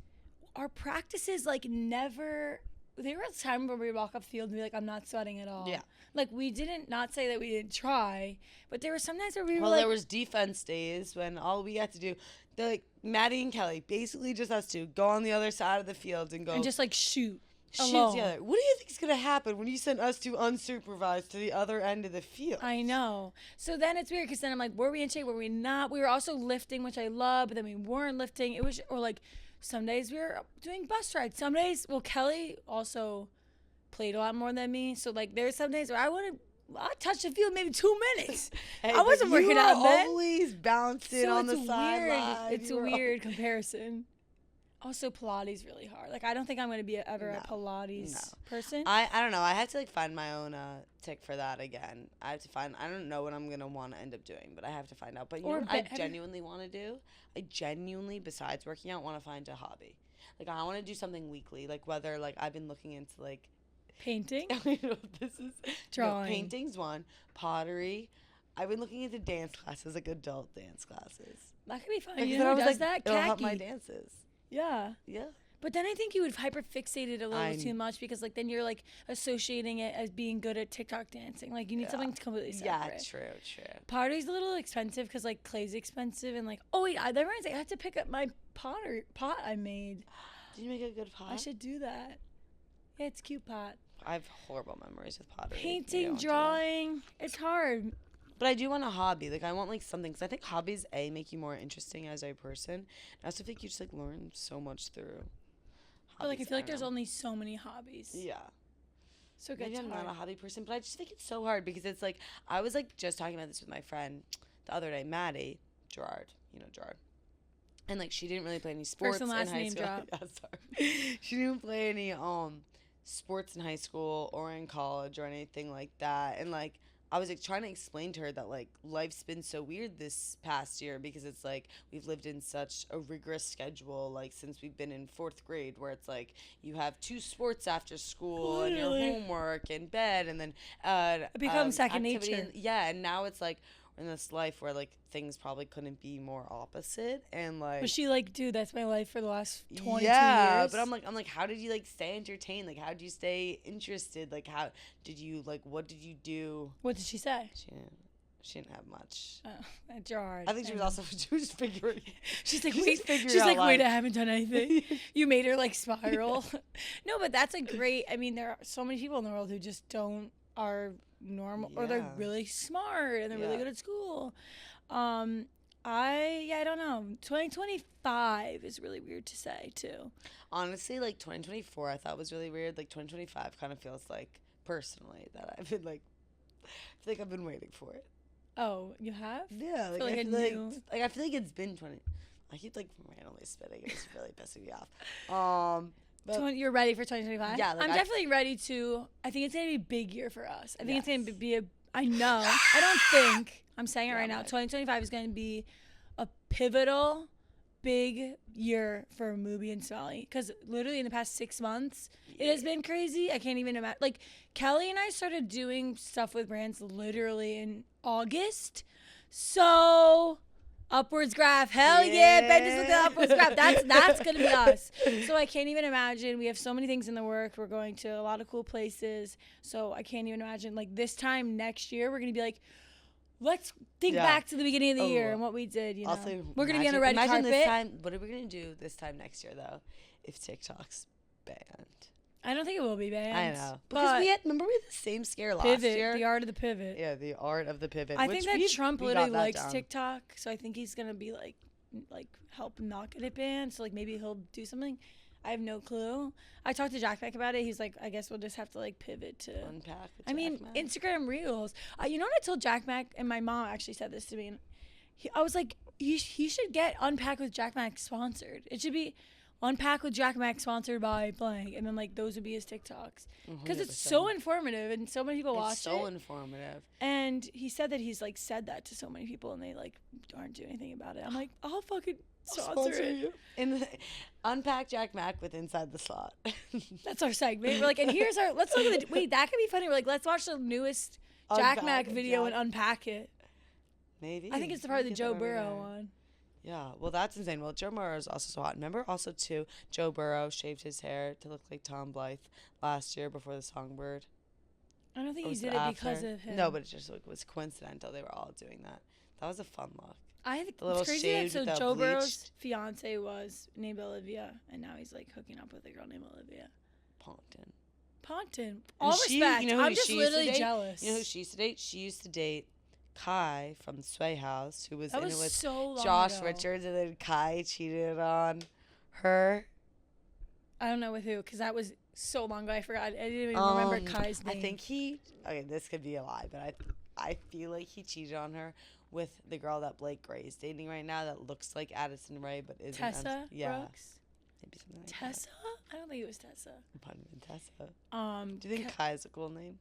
our practices like never, there was a time where we would walk up the field and be like, I'm not sweating at all. Yeah. Like we didn't not say that we didn't try, but there were some nights where we were well, like. There was defense days when all we had to do, like Maddie and Kelly, basically just us two, go on the other side of the field and go. And just like shoot. Shoot together. What do you think is going to happen when you send us two unsupervised to the other end of the field? I know. So then it's weird because then I'm like, were we in shape? Were we not? We were also lifting, which I love, but then we weren't lifting. It was, or like some days we were doing bus rides. Some days, well, Kelly also played a lot more than me. So like there's some days where I touched the field maybe 2 minutes. Hey, I wasn't working out then. Always bouncing on the sideline. It's a weird comparison. Also, Pilates really hard. Like, I don't think I'm going to be ever a Pilates person. I don't know. I have to, like, find my own tick for that again. I don't know what I'm going to want to end up doing, but I have to find out. But you know what I genuinely want to do? I genuinely, besides working out, want to find a hobby. Like, I want to do something weekly. Like, whether, like, I've been looking into, like... Painting? This is... Drawing. No, painting's one. Pottery. I've been looking into dance classes, like adult dance classes. That could be fun. Like, you know who does that? It'll Khaki. help my dances. Yeah. Yeah. But then I think you would hyperfixate it a little I'm- too much because like then you're like associating it as being good at TikTok dancing. Like you need something completely separate. Yeah, true. Pottery's a little expensive because like clay's expensive and like oh wait, I have to pick up my pot I made. Did you make a good pot? I should do that. Yeah, it's a cute pot. I have horrible memories with pottery. Maybe I Painting, won't do that. drawing, it's hard. But I do want a hobby. Like I want like something because I think hobbies make you more interesting as a person. And I also think you just like learn so much through. But like I hobbies. feel like don't there's know. only so many hobbies. Yeah. So it Maybe gets I'm hard. not a hobby person, but I just think it's so hard because it's like I was like just talking about this with my friend the other day, Maddie Gerard. You know Gerard. And like she didn't really play any sports and last in high name school. drop. Yeah, sorry. She didn't play any sports in high school or in college or anything like that. And like I was like trying to explain to her that like life's been so weird this past year because it's like we've lived in such a rigorous schedule like since we've been in 4th grade where it's like you have 2 sports after school and your Literally. homework and bed and then It becomes second activity nature. yeah, and now it's like we're in this life where like things probably couldn't be more opposite and like Was she like, dude, that's my life for the last 22 yeah, years? but I'm like, how did you like stay entertained? Like, how did you stay interested? Like, how did you like? What did you do? What did she say? She didn't have much. Oh, Gerard. I think she was also she was figuring. She's like, she's wait. just figuring She's out like, wait, life. I haven't done anything. You made her like spiral. No, but that's a great. I mean, there are so many people in the world who just are normal or they're Yeah. really smart and they're really Yeah. good at school. I don't know. 2025 is really weird to say too. Honestly, like 2024, I thought was really weird. Like 2025 kind of feels like personally that I've been like, I feel like I've been waiting for it. Oh, you have? Yeah, like, like I a feel like, new- I feel like it's been 20. I keep like randomly spitting. It's really pissing me off. But You're ready for 2025? Yeah, like, I'm I- definitely ready to. I think it's gonna be a big year for us. I think it's Yes. gonna be a. I know. I don't think. I'm saying it Yeah, right now. right. 2025 is gonna be a pivotal, big year for Moobie and Smelly. Because literally in the past 6 months, it has been crazy. I can't even imagine. Like Kelly and I started doing stuff with brands literally in August. So. Upwards graph, hell yeah! Benji's with the upwards graph. That's gonna be us. So I can't even imagine. We have so many things in the work. We're going to a lot of cool places. So I can't even imagine. Like this time next year, we're gonna be like, let's think Yeah. back to the beginning of the Oh, year and what we did. You know, Also, we're gonna be on a red imagine carpet. This time, what are we gonna do this time next year though? If TikTok's banned, I don't think it will be banned. I know because remember we had the same scare last pivot, year. the art of the pivot. Yeah, the art of the pivot. I which think that Trump we literally got that likes down. TikTok, so I think he's gonna be like help not get it banned. So like maybe he'll do something. I have no clue. I talked to Jack Mac about it. He's like, I guess we'll just have to like pivot to. Unpack. with I mean, Jack Mac. Instagram Reels. You know what I told Jack Mac, and my mom actually said this to me. And I was like, he should get Unpack with Jack Mac sponsored. It should be Unpack with Jack Mac sponsored by blank, and then like those would be his TikToks because it's so informative and so many people watch it's so it. informative. And he said that he's like said that to so many people, and they like aren't doing anything about it. I'm like, I'll fucking sponsor it. you. Unpack Jack Mac with Inside the Slot. That's our segment. We're like, and here's our. Let's look at the. Wait, that could be funny. We're like, let's watch the newest Jack Unpack Mac with video Jack. and unpack it. Maybe. I think it's the part of the Get Joe that over Burrow there. one. Yeah, well, that's insane. Well, Joe Burrow is also so hot. Remember also, too, Joe Burrow shaved his hair to look like Tom Blythe last year before the Songbird. I don't think Or he was did it it because after? of him. No, but it just like, was coincidental. They were all doing that. That was a fun look. I think the little it's crazy that shaved so with the Joe Burrow's bleached- fiance was named Olivia, and now he's like hooking up with a girl named Olivia Ponton. Ponton. All And she- respect. you know who I'm just she used to literally date? jealous. You know who she used to date? She used to date Kai from the Sway House, who was that in was it with so long Josh ago. Richards, and then Kai cheated on her. I don't know with who, because that was so long ago. I forgot. I didn't even remember Kai's name. I think okay, this could be a lie, but I feel like he cheated on her with the girl that Blake Gray is dating right now that looks like Addison Rae but isn't. Tessa Yeah, Brooks. maybe something like Tessa? I don't think it was Tessa. that. Pun in Tessa. Do you think Ka- Kai is a cool name?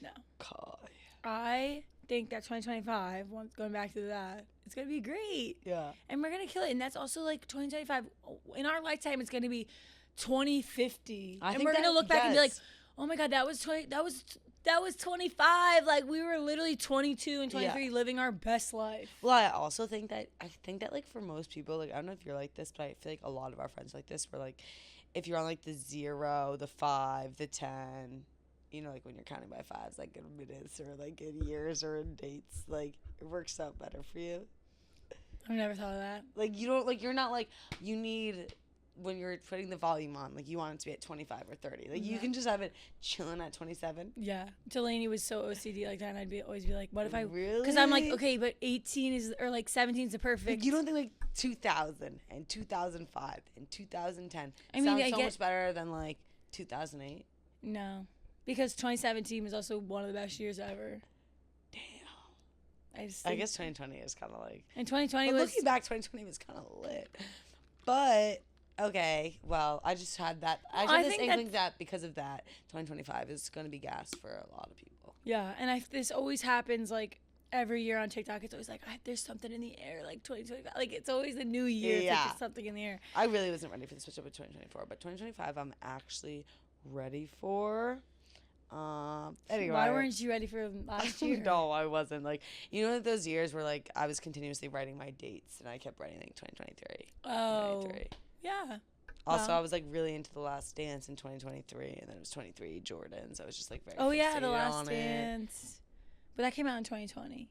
No. Kai. I think that 2025, going back to that, it's going to be great. Yeah. And we're going to kill it. And that's also like 2025. In our lifetime, it's going to be 2050. I and think we're going to that- look back and be like, yes. oh my God, that was 25. Like we were literally 22 and 23 living our best life. Well, I also think that like for most people, like I don't know if you're like this, but I feel like a lot of our friends are like this. We're like, if you're on like the 0, the 5, the 10, you know, like when you're counting by fives, like in minutes or like in years or in dates, like it works out better for you. I've never thought of that. Like you don't, like you're not like, you need, when you're putting the volume on, like you want it to be at 25 or 30. Like you can just have it chilling at 27. Yeah. Delaney was so OCD like that, and always be like, what if I... Really? Because I'm like, okay, but 18 is, or like 17 is the perfect... Like you don't think like 2000 and 2005 and 2010 I mean, sounds so much better than like 2008? No. Because 2017 was also one of the best years ever. Damn. I guess 2020 is kind of like... And 2020 but was... looking back, 2020 was kind of lit. But... Okay, well, I just had that. I think that because of that, 2025 is going to be gas for a lot of people. Yeah, and this always happens, like, every year on TikTok. It's always like, there's something in the air, like 2025. Like, it's always a new year. It's like there's something in the air. I really wasn't ready for the switch up with 2024, but 2025 I'm actually ready for. Anyway. Why weren't you ready for last year? No, I wasn't. Like, you know, those years where, like, I was continuously writing my dates, and I kept writing, like, 2023. Oh. 2023. Yeah. Also, I was like really into The Last Dance in 2023, and then it was 23 Jordan, so I was just like very. Oh yeah, The Last Dance. But that came out in 2020.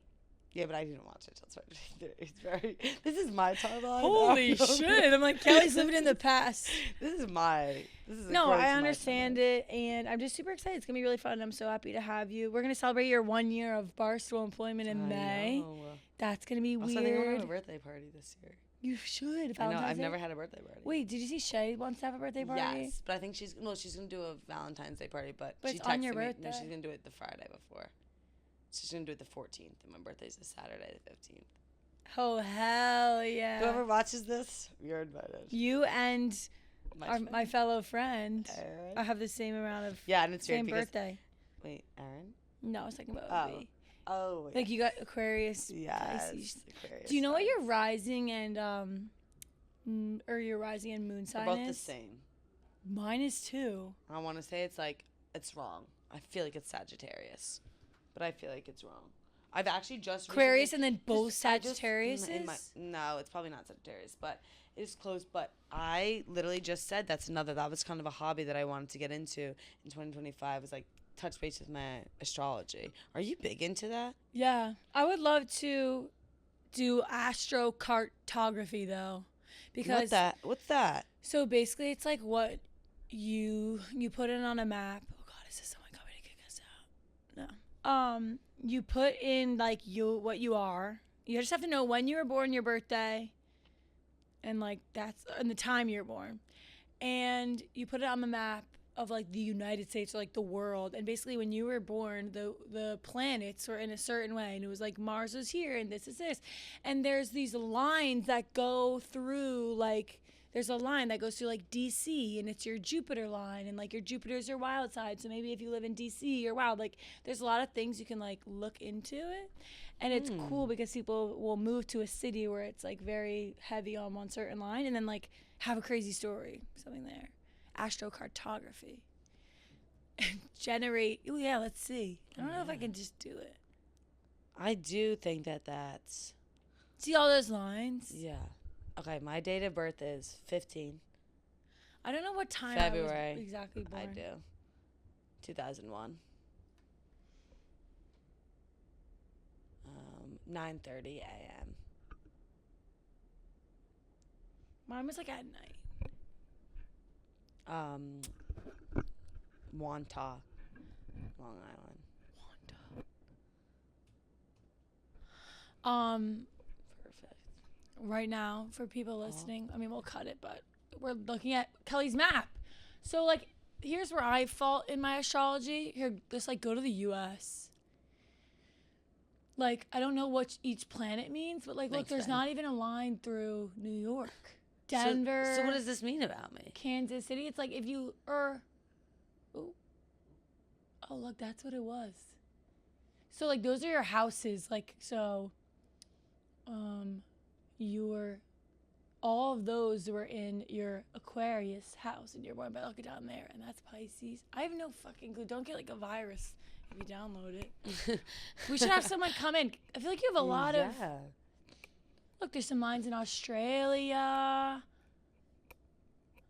Yeah, but I didn't watch it till 2023. It's very. This is my timeline. Holy shit! I'm like, Kelly's living in the past. This is my. No, I understand it, and I'm just super excited. It's gonna be really fun. I'm so happy to have you. We're gonna celebrate your 1 year of Barstool employment in May. Know. That's gonna be weird. I think we're having a birthday party this year. You should. I know. I've never had a birthday party. Wait, did you see Shay wants to have a birthday party? Yes, but I think she's gonna do a Valentine's Day party, but she it's on your texted me. birthday. No, she's gonna do it the Friday before. She's gonna do it the 14th, and my birthday's the Saturday the 15th. Oh hell yeah! Whoever watches this, you're invited. You and my fellow friend Aaron. I have the same amount of and it's same birthday. Wait, Aaron? No, I was talking about Obi. Oh, like you got Aquarius. Yes, Pisces. Aquarius. Do you know what your rising and or your rising and moon sign They're is? both the same. Mine is too. I want to say it's wrong. I feel like it's Sagittarius, but I feel like it's wrong. I've actually just Aquarius and then both Sagittarius. No, it's probably not Sagittarius, but it is close. But I literally just said that was kind of a hobby that I wanted to get into in 2025. Was like touch base with my astrology. Are you big into that? Yeah, I would love to do astrocartography though, because what's that? So basically, it's like what you put it on a map. Oh God, is this someone coming to kick us out? No. You put in like what you are. You just have to know when you were born, your birthday, and like and the time you were born, and you put it on the map of like the United States or like the world. And basically when you were born, the planets were in a certain way, and it was like Mars was here and this is this, and there's these lines that go through, like there's a line that goes through like DC, and it's your Jupiter line, and like your Jupiter's your wild side, so maybe if you live in DC you're wild. Like there's a lot of things you can like look into it, and it's cool because people will move to a city where it's like very heavy on one certain line and then like have a crazy story, something there. Astrocartography. Generate. Oh yeah, let's see. I don't know if I can just do it. I do think that's. See all those lines? Yeah. Okay, my date of birth is 15. I don't know what time February. I was exactly born. I do. 2001. 9:30 a.m. Mine was like at night. Wanta, Long Island. Perfect. Right now, for people listening, I mean, we'll cut it, but we're looking at Kelly's map. So, like, here's where I fall in my astrology. Here, just, like, go to the U.S. Like, I don't know what each planet means, but, like, look, there's not even a line through New York. Denver. So what does this mean about me? Kansas City. It's like if you oh look, that's what it was. So like those are your houses. Like so, all of those were in your Aquarius house, and you're born by lucky down there, and that's Pisces. I have no fucking clue. Don't get like a virus if you download it. We should have someone come in. I feel like you have a lot of. Look, there's some lines in Australia.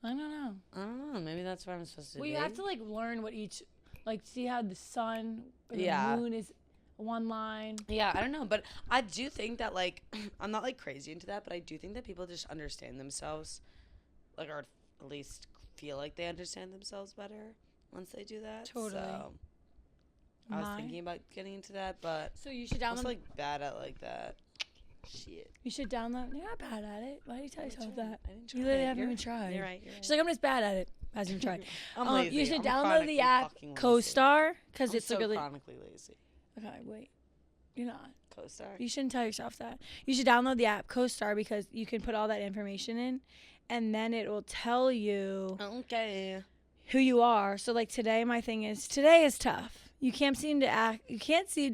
I don't know. I don't know. Maybe that's what I'm supposed to do. Well, you have to like learn what each, like see how the sun or the Yeah. moon is one line. Yeah, I don't know, but I do think that like I'm not like crazy into that, but I do think that people just understand themselves, like, or at least feel like they understand themselves better once they do that. Totally. So I was thinking about getting into that, but So you should I'm download. also like bad at like that. Shit. You should download. You're not bad at it. Why do you tell yourself that? I didn't try. You literally it. haven't You're- even tried. You're right. She's like, I'm just bad at it. Hasn't even tried. I'm lazy. You should I'm download chronically the app fucking lazy. CoStar because I'm it's so like really. chronically lazy. Okay, wait. You're not. CoStar. You shouldn't tell yourself that. You should download the app CoStar because you can put all that information in, and then it will tell you Okay. who you are. So like today, my thing is today is tough. You can't seem to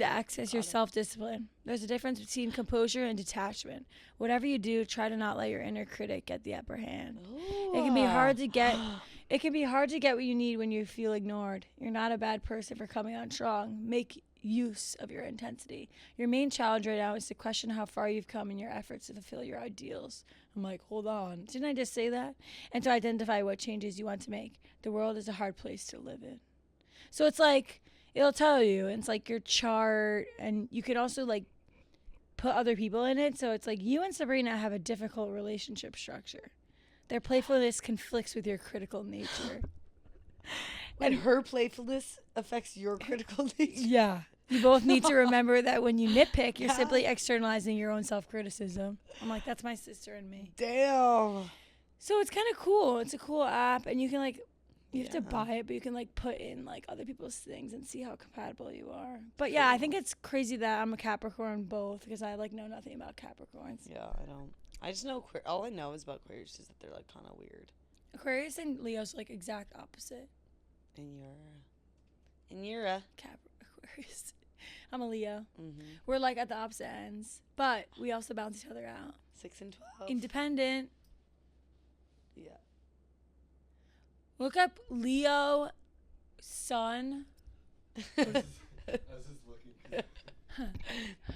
access your self-discipline. There's a difference between composure and detachment. Whatever you do, try to not let your inner critic get the upper hand. It can be hard to get. It can be hard to get what you need when you feel ignored. You're not a bad person for coming on strong. Make use of your intensity. Your main challenge right now is to question how far you've come in your efforts to fulfill your ideals. I'm like, hold on. Didn't I just say that? And to identify what changes you want to make. The world is a hard place to live in. So it's like, it'll tell you. And it's like your chart. And you can also like put other people in it. So it's like you and Sabrina have a difficult relationship structure. Their playfulness conflicts with your critical nature. And her playfulness affects your critical nature. Yeah. You both need to remember that when you nitpick, you're simply externalizing your own self-criticism. I'm like, that's my sister and me. Damn. So it's kind of cool. It's a cool app, and you can like, you have to buy it, but you can like put in like other people's things and see how compatible you are. But yeah, I think it's crazy that I'm a Capricorn both because I like know nothing about Capricorns. Yeah, I don't. I just know all I know is about Aquarius is that they're like kind of weird. Aquarius and Leo's like exact opposite. And you're a Aquarius. I'm a Leo. mm-hmm. We're like at the opposite ends, but we also balance each other out. 6 and 12. Independent. Yeah. Look up Leo sun. I was just looking.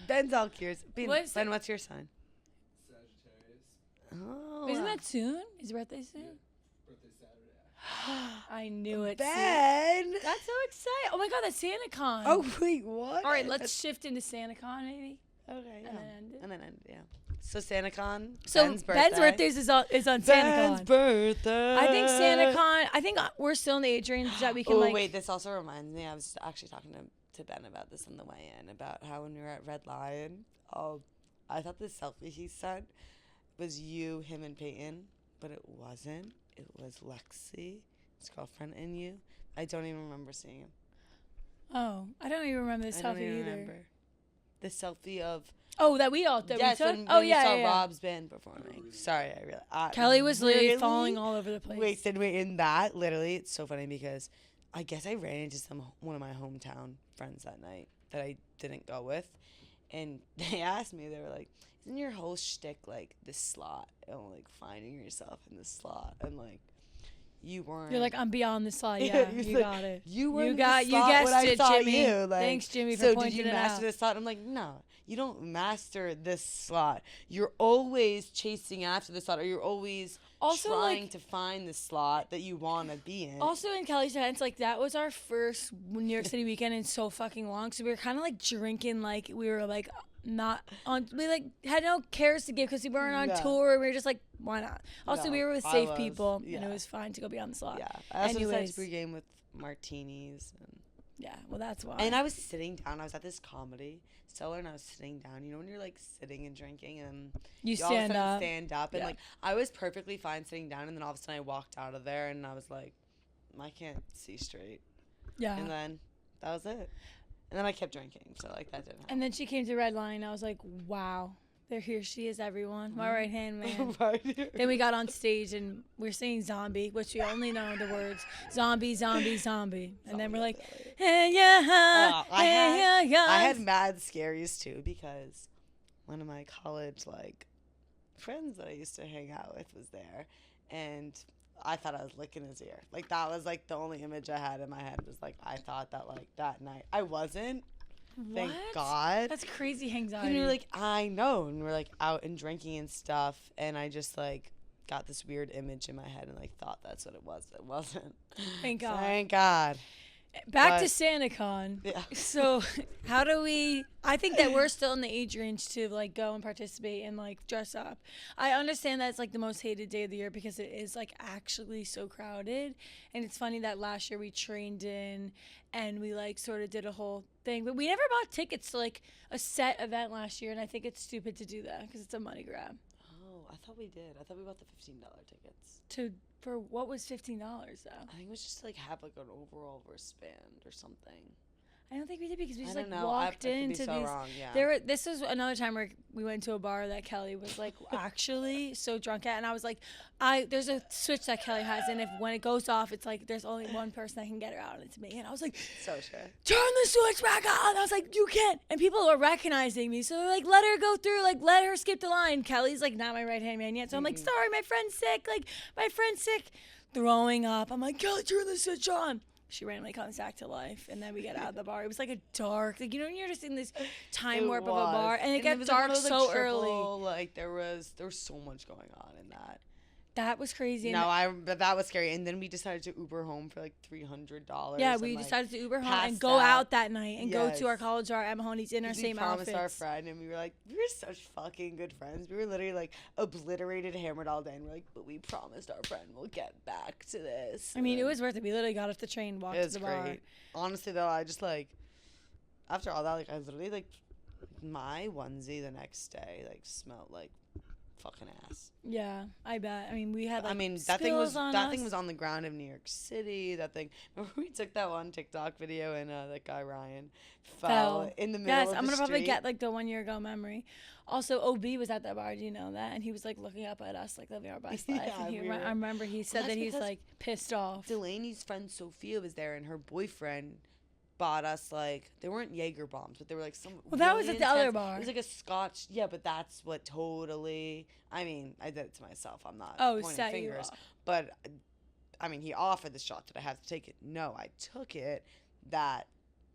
Ben's all curious. Ben, what's your sign? Sagittarius. Oh. Isn't that soon? His birthday soon? Birthday Saturday. I knew it. Ben? That's so exciting. Oh my god, that's SantaCon. Oh, wait, what? All right, let's shift into SantaCon maybe. Okay, yeah. And then end it. Yeah. So SantaCon, So Ben's birthday. is on Ben's SantaCon. birthday. I think SantaCon, I think we're still in the age range that we can Oh, like. wait, this also reminds me. I was actually talking to Ben about this on the way in, about how when we were at Red Lion, I thought the selfie he sent was you, him, and Peyton, but it wasn't. It was Lexi, his girlfriend, and you. I don't even remember seeing him. Oh, I don't even remember this I don't selfie even either. remember. The selfie of Oh, that we all did. yes, we took? when Oh we yeah, saw yeah. Rob's band performing. Sorry, I really. Kelly was literally really falling all over the place. wasted weight in that. Literally, it's so funny because I guess I ran into one of my hometown friends that night that I didn't go with, and they asked me. They were like, "Isn't your whole shtick like this slot and like finding yourself in this slot and like you weren't?" You're like, I'm beyond the slide. Yeah, you got it. You were You guessed when I it, saw Jimmy. you. Like, Thanks, Jimmy, for so pointing did you it master out. this slot? I'm like, no, you don't master this slot. You're always chasing after the slot, or you're always Also, trying like- to find the slot that you want to be in. Also, in Kelly's defense, like that was our first New York City weekend in so fucking long. So we were kind of like drinking, like we were like not on. We like had no cares to give because we weren't on Yeah. tour. We were just like, why not? Also, No, we were with I safe was, people, and yeah. it was fine to go beyond the slot. Yeah, I also Anyways. decided pregame with martinis. Yeah, well, that's why. And I was sitting down. I was at this comedy cellar, and I was sitting down. You know when you're like sitting and drinking, and you all of a stand sudden up. stand up, and Yeah. like I was perfectly fine sitting down, and then all of a sudden I walked out of there, and I was like, I can't see straight. Yeah. And then that was it. And then I kept drinking, so like that didn't help. And then she came to Red Line. I was like, wow, here she is, everyone. My right hand man. Right here. Then we got on stage and we were singing Zombie, which we only know the words Zombie, Zombie, Zombie. And then we're like, hey, yeah, I had mad scaries too because one of my college like friends that I used to hang out with was there, and I thought I was licking his ear. Like that was like the only image I had in my head was like I thought that like that night I wasn't. Thank God. That's crazy anxiety. And you're like, I know. And we're like out and drinking and stuff. And I just like, got this weird image in my head and like thought that's what it was. It wasn't. Thank God. Thank God. Back to SantaCon. Yeah. So how do we, I think that we're still in the age range to like go and participate and like dress up. I understand that it's like the most hated day of the year because it is like actually so crowded. And it's funny that last year we trained in and we like sort of did a whole thing, but we never bought tickets to like a set event last year. And I think it's stupid to do that because it's a money grab. Oh, I thought we did. I thought we bought the $15 tickets. For what was $15 though? I think it was just to like have like an overall wristband or something. I don't think we did because we just like know. walked I could into be so these. wrong, yeah. This was another time where we went to a bar that Kelly was like actually so drunk at, and I was like, there's a switch that Kelly has, and if when it goes off, it's like there's only one person that can get her out, and it's me. And I was like, so sure. Turn the switch back on. I was like, you can't. And people were recognizing me, so they're like, let her go through, like let her skip the line. Kelly's like not my right hand man yet, so I'm like, sorry, my friend's sick. Like my friend's sick, throwing up. I'm like, Kelly, turn the switch on. She randomly comes back to life, and then we get out of the bar. It was like a dark, like you're just in this time warp of a bar, and it got dark like so triple, early. Like there was so much going on in that. That was crazy. But that was scary. And then we decided to Uber home for like $300. Yeah, we decided to Uber home and go out that night and go to our college bar at Mahoney's in our same outfits. We promised our friend, and we were like, we were such fucking good friends. We were literally like obliterated, hammered all day, and we're like, but we promised our friend we'll get back to this. I mean, it was worth it. We literally got off the train, walked to the bar. Honestly, though, I just like after all that, like I literally like my onesie the next day like smelled like fucking ass. Yeah, I bet. I mean, we had like that thing was on the ground in New York City. That thing. Remember we took that one TikTok video and that guy Ryan fell in the middle of the street. I'm gonna probably get like the 1 year ago memory. Also, OB was at that bar. Do you know that? And he was like looking up at us, like living our best life. And I remember he said that he's like pissed off. Delaney's friend Sophia was there, and her boyfriend bought us like they weren't Jaeger bombs, but they were like some. Well, that was at the other bar. It was like a Scotch, yeah, but that's what totally. I mean, I did it to myself. I'm not pointing fingers, but I mean, he offered the shot. Did I have to take it? No, I took it. That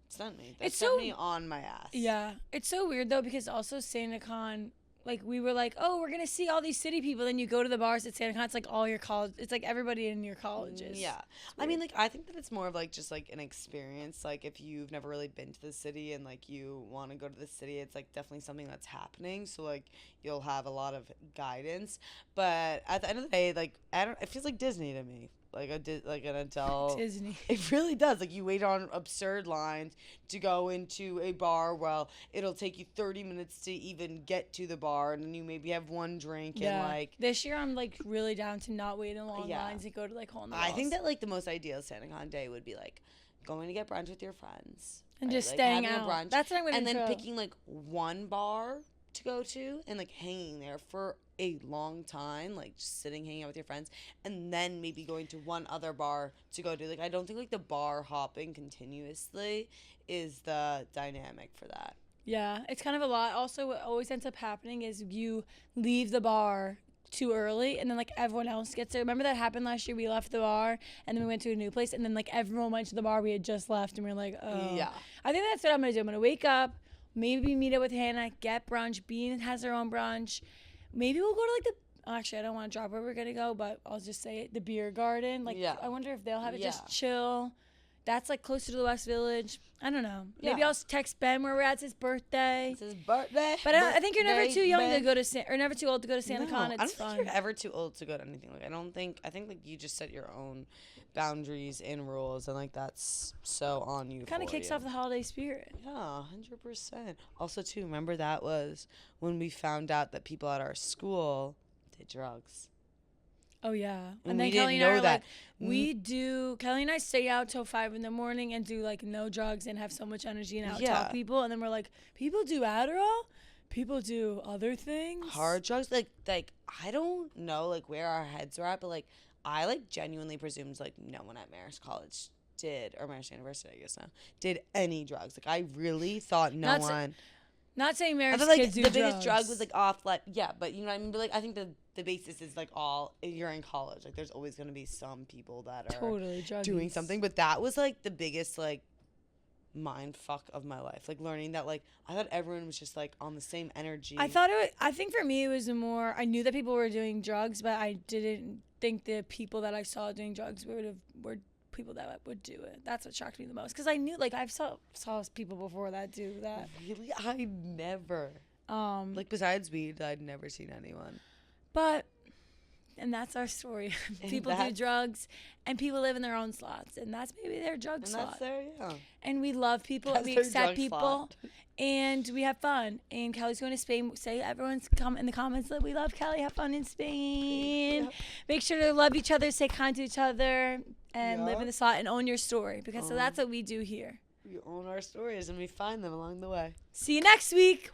sent me. That sent me on my ass. Yeah, it's so weird though because also SantaCon. Like, we were like, oh, we're going to see all these city people. Then you go to the bars at SantaCon. It's like all your college. It's like everybody in your colleges. Yeah. I mean, like, I think that it's more of like just like an experience. Like, if you've never really been to the city and like you want to go to the city, it's like definitely something that's happening. So, like, you'll have a lot of guidance. But at the end of the day, like, it feels like Disney to me. Like an adult. Disney. It really does. Like you wait on absurd lines to go into a bar. Well, it'll take you 30 minutes to even get to the bar, and then you maybe have one drink. And like this year, I'm like really down to not wait in long lines and go to like hole in the walls. I think that like the most ideal SantaCon day would be like going to get brunch with your friends and just like, staying out. Brunch, that's what I'm gonna do. And then picking like one bar to go to and like hanging there for a long time, like just sitting hanging out with your friends, and then maybe going to one other bar to go to. Like I don't think like the bar hopping continuously is the dynamic for that. Yeah, it's kind of a lot. Also, what always ends up happening is you leave the bar too early and then like everyone else gets there. Remember that happened last year? We left the bar and then we went to a new place and then like everyone went to the bar we had just left and we were like, oh. Yeah. I think that's what I'm gonna do. I'm gonna wake up, maybe meet up with Hannah, get brunch. Bean has her own brunch. Maybe we'll go to like the. Actually, I don't want to drop where we're gonna go, but I'll just say it. The beer garden. Like, I wonder if they'll have it just chill. That's like closer to the West Village. I don't know. Maybe I'll text Ben where we're at. It's his birthday. It's his birthday. But I think you're never too young to go to or never too old to go to SantaCon. No, it's I don't fun. think you're ever too old to go to anything. Like I think like you just set your own boundaries and rules, and like that's so on you. Kind of kicks off the holiday spirit. Yeah, 100%. Also, too, remember that was when we found out that people at our school did drugs. Oh yeah, and then Kelly and I are like, Kelly and I stay out till 5 a.m. and do like no drugs and have so much energy and out talk people, and then we're like, people do Adderall, people do other things, hard drugs, like I don't know like where our heads were at, but like I like genuinely presumed like no one at Marist College did, or Marist University I guess now, did any drugs. Like I really thought not saying Marist kids like, do the drugs. biggest drug was like off like but you know what I mean. But like I think the basis is like all you're in college. Like there's always gonna be some people that are totally doing something. But that was like the biggest like mind fuck of my life. Like learning that like I thought everyone was just like on the same energy. I think for me it was more, I knew that people were doing drugs, but I didn't think the people that I saw doing drugs were people that would do it. That's what shocked me the most, because I knew, like, I've saw people before that do that. Really? I never. Like besides weed, I'd never seen anyone. But and that's our story. People do drugs, and people live in their own slots, and that's maybe their drug slot. That's their, yeah. And we love people, and we accept people, and we have fun. And Kelly's going to Spain. Say everyone's in the comments that we love Kelly. Have fun in Spain. Yep. Make sure to love each other, stay kind to each other, and live in the slot and own your story, because so that's what we do here. We own our stories, and we find them along the way. See you next week.